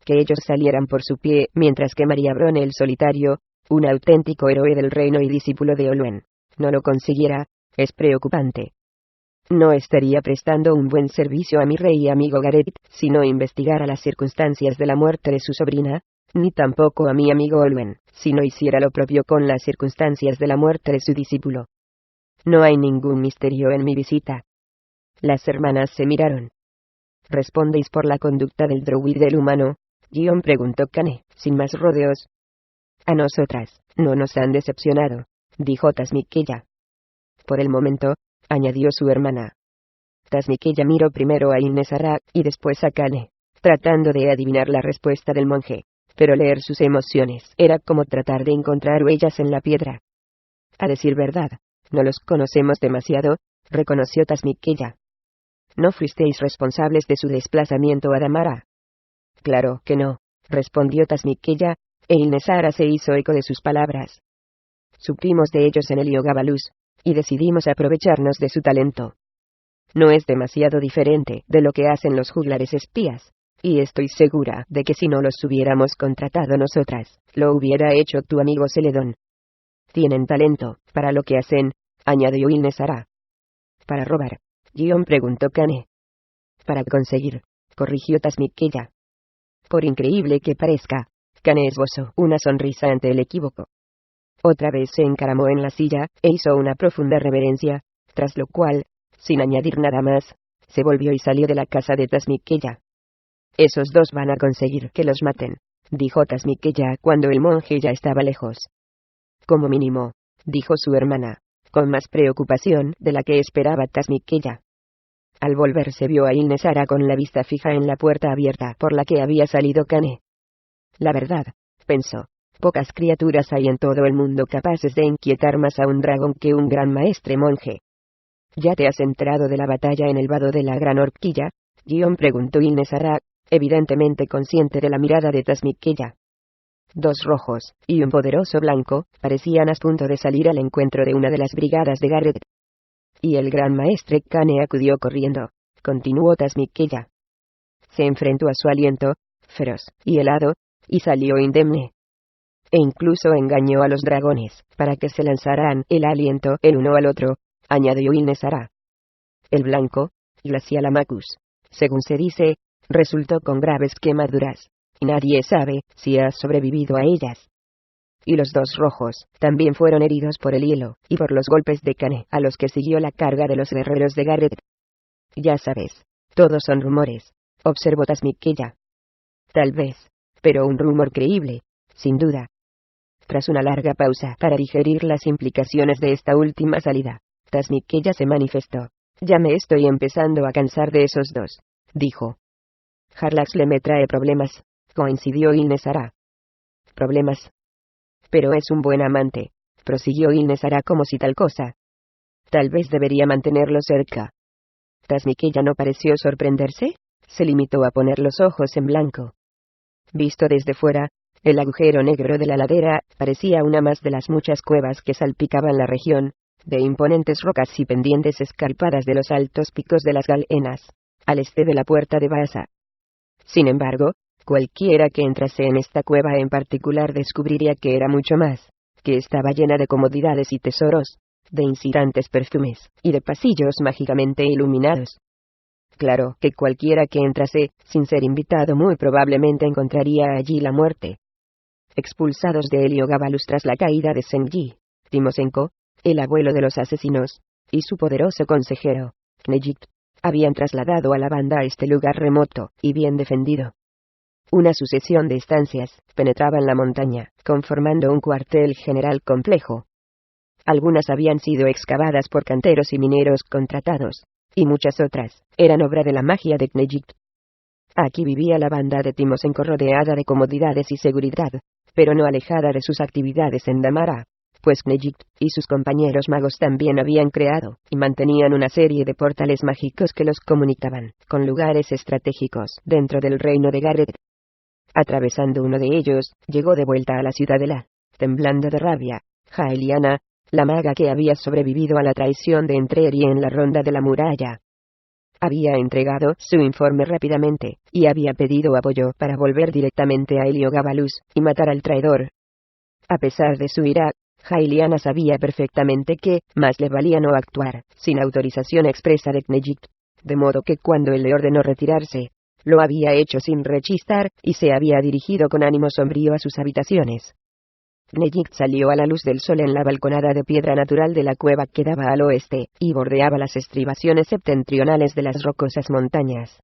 Que ellos salieran por su pie mientras que María Brone el solitario, un auténtico héroe del reino y discípulo de Olwen, no lo consiguiera, es preocupante. No estaría prestando un buen servicio a mi rey y amigo Gareth si no investigara las circunstancias de la muerte de su sobrina, ni tampoco a mi amigo Olwen si no hiciera lo propio con las circunstancias de la muerte de su discípulo. No hay ningún misterio en mi visita. Las hermanas se miraron. ¿Respondéis por la conducta del drow y del humano? Gion preguntó Kane, sin más rodeos. A nosotras, no nos han decepcionado, dijo Tasmikkeya. Por el momento, añadió su hermana. Tasmikkeya miró primero a Ilnesara y después a Kane, tratando de adivinar la respuesta del monje, pero leer sus emociones era como tratar de encontrar huellas en la piedra. A decir verdad, no los conocemos demasiado, reconoció Tasmikkeya. ¿no fuisteis responsables de su desplazamiento a Damara? Claro que no, respondió Tasmikella, e Ilnesara se hizo eco de sus palabras. Supimos de ellos en Heliogabalus, y decidimos aprovecharnos de su talento. No es demasiado diferente de lo que hacen los juglares espías, y estoy segura de que si no los hubiéramos contratado nosotras, lo hubiera hecho tu amigo Celedón. Tienen talento para lo que hacen, añadió Ilnesara. Para robar, preguntó Kane. Para conseguir, corrigió Tasmikella. Por increíble que parezca, Kane esbozó una sonrisa ante el equívoco. Otra vez se encaramó en la silla, e hizo una profunda reverencia, tras lo cual, sin añadir nada más, se volvió y salió de la casa de Tasmikella. Esos dos van a conseguir que los maten, dijo Tasmikella cuando el monje ya estaba lejos. Como mínimo, dijo su hermana, con más preocupación de la que esperaba Tasmikella. Al volverse vio a Ilnesara con la vista fija en la puerta abierta por la que había salido Kane. La verdad, pensó, pocas criaturas hay en todo el mundo capaces de inquietar más a un dragón que un gran maestre monje. ¿Ya te has enterado de la batalla en el vado de la Gran Horquilla? Preguntó Ilnesara, evidentemente consciente de la mirada de Tasmikella. Dos rojos, y un poderoso blanco, parecían a punto de salir al encuentro de una de las brigadas de Garrett. Y el gran maestre Kane acudió corriendo, continuó Tasmikella. Se enfrentó a su aliento, feroz y helado, y salió indemne. E incluso engañó a los dragones, para que se lanzaran el aliento el uno al otro, añadió Ilnesara. El blanco, Glacialamacus, según se dice, resultó con graves quemaduras, y nadie sabe si ha sobrevivido a ellas. Y los dos rojos, también fueron heridos por el hielo, y por los golpes de Kane, a los que siguió la carga de los guerreros de Garrett. Ya sabes, todos son rumores, observó Tasmikella. Tal vez, pero un rumor creíble, sin duda. Tras una larga pausa para digerir las implicaciones de esta última salida, Tasmikella se manifestó. Ya me estoy empezando a cansar de esos dos, dijo. Harlaxle me trae problemas, coincidió Ilnesara. ¿Problemas? Pero es un buen amante, prosiguió Ilnesara como si tal cosa. Tal vez debería mantenerlo cerca. Tasmikella no pareció sorprenderse, se limitó a poner los ojos en blanco. Visto desde fuera, el agujero negro de la ladera parecía una más de las muchas cuevas que salpicaban la región, de imponentes rocas y pendientes escarpadas de los altos picos de las Galenas, al este de la puerta de Baasa. Sin embargo, cualquiera que entrase en esta cueva en particular descubriría que era mucho más, que estaba llena de comodidades y tesoros, de incitantes perfumes, y de pasillos mágicamente iluminados. Claro que cualquiera que entrase, sin ser invitado, muy probablemente encontraría allí la muerte. Expulsados de Heliogabalus tras la caída de Senji, Timosenko, el abuelo de los asesinos, y su poderoso consejero, Knejict, habían trasladado a la banda a este lugar remoto y bien defendido. Una sucesión de estancias penetraba en la montaña, conformando un cuartel general complejo. Algunas habían sido excavadas por canteros y mineros contratados, y muchas otras eran obra de la magia de Knejict. Aquí vivía la banda de Timosenko rodeada de comodidades y seguridad, pero no alejada de sus actividades en Damara, pues Knejict y sus compañeros magos también habían creado y mantenían una serie de portales mágicos que los comunicaban con lugares estratégicos dentro del reino de Garrett. Atravesando uno de ellos, llegó de vuelta a la ciudadela, temblando de rabia, Jaeliana, la maga que había sobrevivido a la traición de Entreri en la ronda de la muralla. Había entregado su informe rápidamente, y había pedido apoyo para volver directamente a Heliogabalus y matar al traidor. A pesar de su ira, Jaeliana sabía perfectamente que más le valía no actuar sin autorización expresa de Knejict, de modo que cuando él le ordenó retirarse, lo había hecho sin rechistar, y se había dirigido con ánimo sombrío a sus habitaciones. Knejict salió a la luz del sol en la balconada de piedra natural de la cueva que daba al oeste, y bordeaba las estribaciones septentrionales de las rocosas montañas.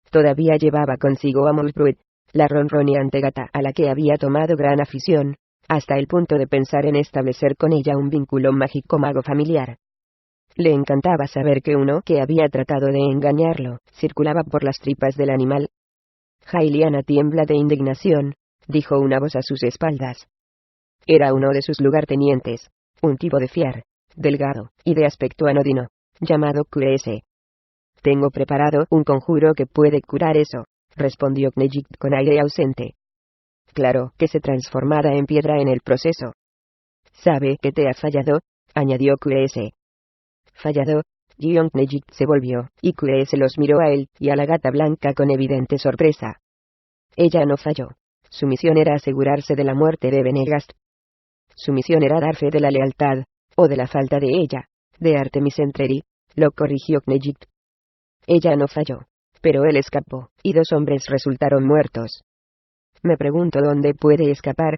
Todavía llevaba consigo a Mulbruit, la ronroneante gata a la que había tomado gran afición, hasta el punto de pensar en establecer con ella un vínculo mágico-mago familiar. Le encantaba saber que uno que había tratado de engañarlo circulaba por las tripas del animal. Jaeliana tiembla de indignación, dijo una voz a sus espaldas. Era uno de sus lugartenientes, un tipo de fiar, delgado, y de aspecto anodino, llamado Q.S. Tengo preparado un conjuro que puede curar eso, respondió Knejict con aire ausente. Claro que se transformará en piedra en el proceso. ¿Sabe que te ha fallado?, añadió QS. ¿Fallado? Knejict se volvió, y QS los miró a él y a la gata blanca con evidente sorpresa. Ella no falló. Su misión era asegurarse de la muerte de Benegast. Su misión era dar fe de la lealtad, o de la falta de ella, de Artemis Entreri, lo corrigió Knejict. Ella no falló, pero él escapó, y 2 hombres resultaron muertos. Me pregunto dónde puede escapar.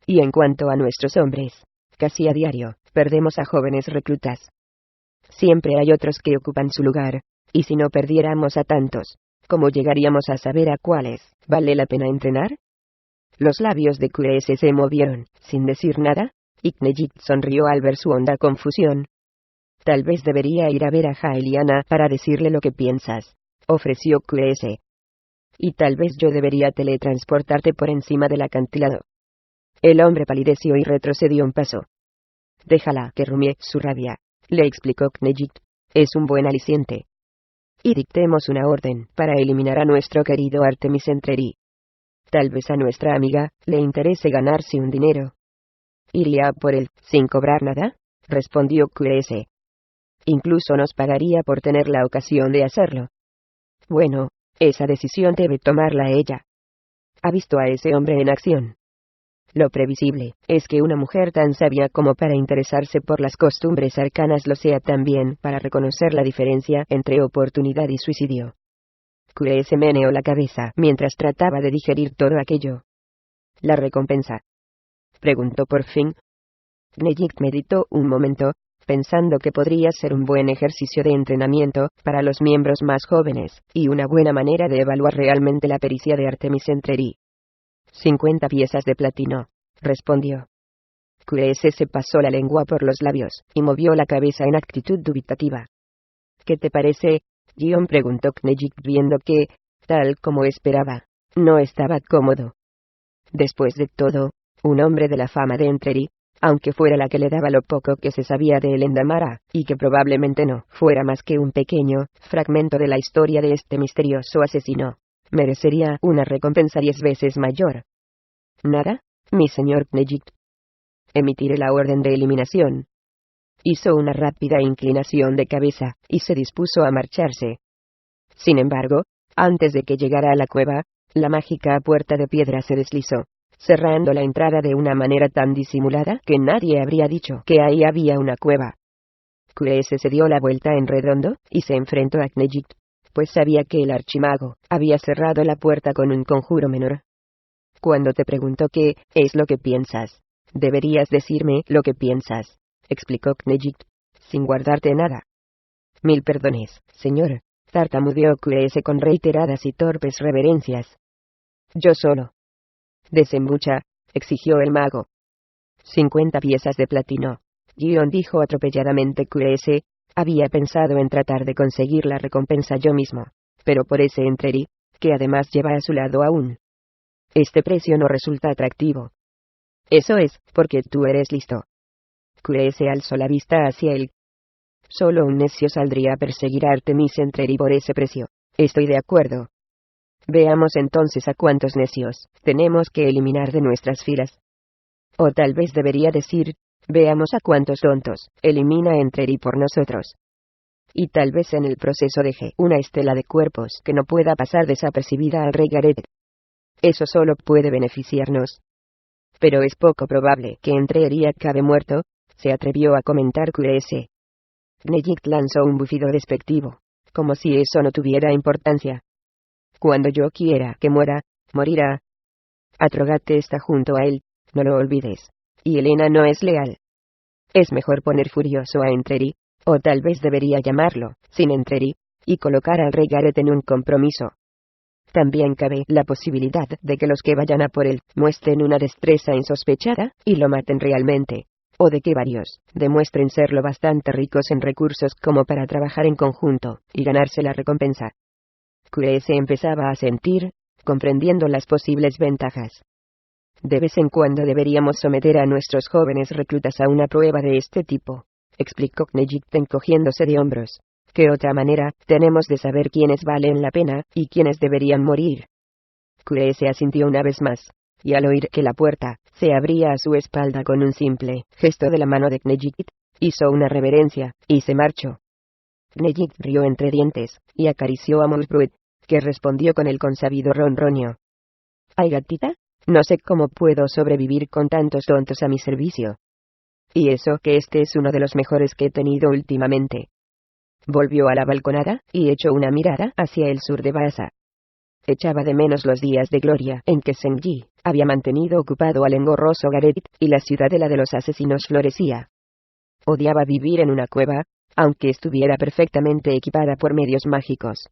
Y en cuanto a nuestros hombres, casi a diario, perdemos a jóvenes reclutas. Siempre hay otros que ocupan su lugar, y si no perdiéramos a tantos, ¿cómo llegaríamos a saber a cuáles vale la pena entrenar? Los labios de QS se movieron, sin decir nada, y Knejict sonrió al ver su honda confusión. Tal vez debería ir a ver a Jaeliana para decirle lo que piensas, ofreció QS. Y tal vez yo debería teletransportarte por encima del acantilado. El hombre palideció y retrocedió un paso. Déjala que rumie su rabia, le explicó Knejict. Es un buen aliciente. Y dictemos una orden para eliminar a nuestro querido Artemis Entreri. Tal vez a nuestra amiga le interese ganarse un dinero. ¿Iría por él, sin cobrar nada?, respondió QS. Incluso nos pagaría por tener la ocasión de hacerlo. Bueno, esa decisión debe tomarla ella. Ha visto a ese hombre en acción. Lo previsible es que una mujer tan sabia como para interesarse por las costumbres arcanas lo sea también para reconocer la diferencia entre oportunidad y suicidio. QS meneó la cabeza mientras trataba de digerir todo aquello. ¿La recompensa?, preguntó por fin. Knejict meditó un momento, pensando que podría ser un buen ejercicio de entrenamiento para los miembros más jóvenes, y una buena manera de evaluar realmente la pericia de Artemis Entreri. 50 piezas de platino, respondió. QS se pasó la lengua por los labios, y movió la cabeza en actitud dubitativa. ¿Qué te parece?, preguntó Knejict viendo que, tal como esperaba, no estaba cómodo. Después de todo, un hombre de la fama de Entreri, aunque fuera la que le daba lo poco que se sabía de Elendamara, y que probablemente no fuera más que un pequeño fragmento de la historia de este misterioso asesino, merecería una recompensa 10 veces mayor. ¿Nada, mi señor Knejict? Emitiré la orden de eliminación. Hizo una rápida inclinación de cabeza, y se dispuso a marcharse. Sin embargo, antes de que llegara a la cueva, la mágica puerta de piedra se deslizó, cerrando la entrada de una manera tan disimulada que nadie habría dicho que ahí había una cueva. QS se dio la vuelta en redondo, y se enfrentó a Knejict, pues sabía que el archimago había cerrado la puerta con un conjuro menor. Cuando te pregunto qué es lo que piensas, deberías decirme lo que piensas, explicó Knejict, sin guardarte nada. 1000 perdones, señor, tartamudeó QS con reiteradas y torpes reverencias. Yo solo. Desembucha, exigió el mago. 50 piezas de platino, dijo atropelladamente QS. Había pensado en tratar de conseguir la recompensa yo mismo, pero por ese Entreri, que además lleva a su lado aún. Este precio no resulta atractivo. Eso es, porque tú eres listo. QS alzó la vista hacia él. Solo un necio saldría a perseguir a Artemis Entreri por ese precio. Estoy de acuerdo. Veamos entonces a cuántos necios tenemos que eliminar de nuestras filas. O tal vez debería decir, veamos a cuántos tontos elimina Entreri por nosotros. Y tal vez en el proceso deje una estela de cuerpos que no pueda pasar desapercibida al rey Gareth. Eso solo puede beneficiarnos. Pero es poco probable que Entreri acabe muerto, se atrevió a comentar QS. Knejict lanzó un bufido despectivo, como si eso no tuviera importancia. Cuando yo quiera que muera, morirá. Atrogate está junto a él, no lo olvides. Y Helena no es leal. Es mejor poner furioso a Entreri, o tal vez debería llamarlo, sin Entreri, y colocar al rey Gareth en un compromiso. También cabe la posibilidad de que los que vayan a por él muestren una destreza insospechada, y lo maten realmente. O de que varios demuestren ser lo bastante ricos en recursos como para trabajar en conjunto, y ganarse la recompensa. QS empezaba a sentir, comprendiendo las posibles ventajas. De vez en cuando deberíamos someter a nuestros jóvenes reclutas a una prueba de este tipo, explicó Knejict encogiéndose de hombros. ¿qué otra manera tenemos de saber quiénes valen la pena y quiénes deberían morir? Kure se asintió una vez más, y al oír que la puerta se abría a su espalda con un simple gesto de la mano de Knejic, hizo una reverencia, y se marchó. Knejic rió entre dientes, y acarició a Molsbrut, que respondió con el consabido ronronio. «Ay, gatita, no sé cómo puedo sobrevivir con tantos tontos a mi servicio. Y eso que este es uno de los mejores que he tenido últimamente». Volvió a la balconada, y echó una mirada hacia el sur de Basa. Echaba de menos los días de gloria en que Senji había mantenido ocupado al engorroso Gareth, y la ciudadela de los asesinos florecía. Odiaba vivir en una cueva, aunque estuviera perfectamente equipada por medios mágicos.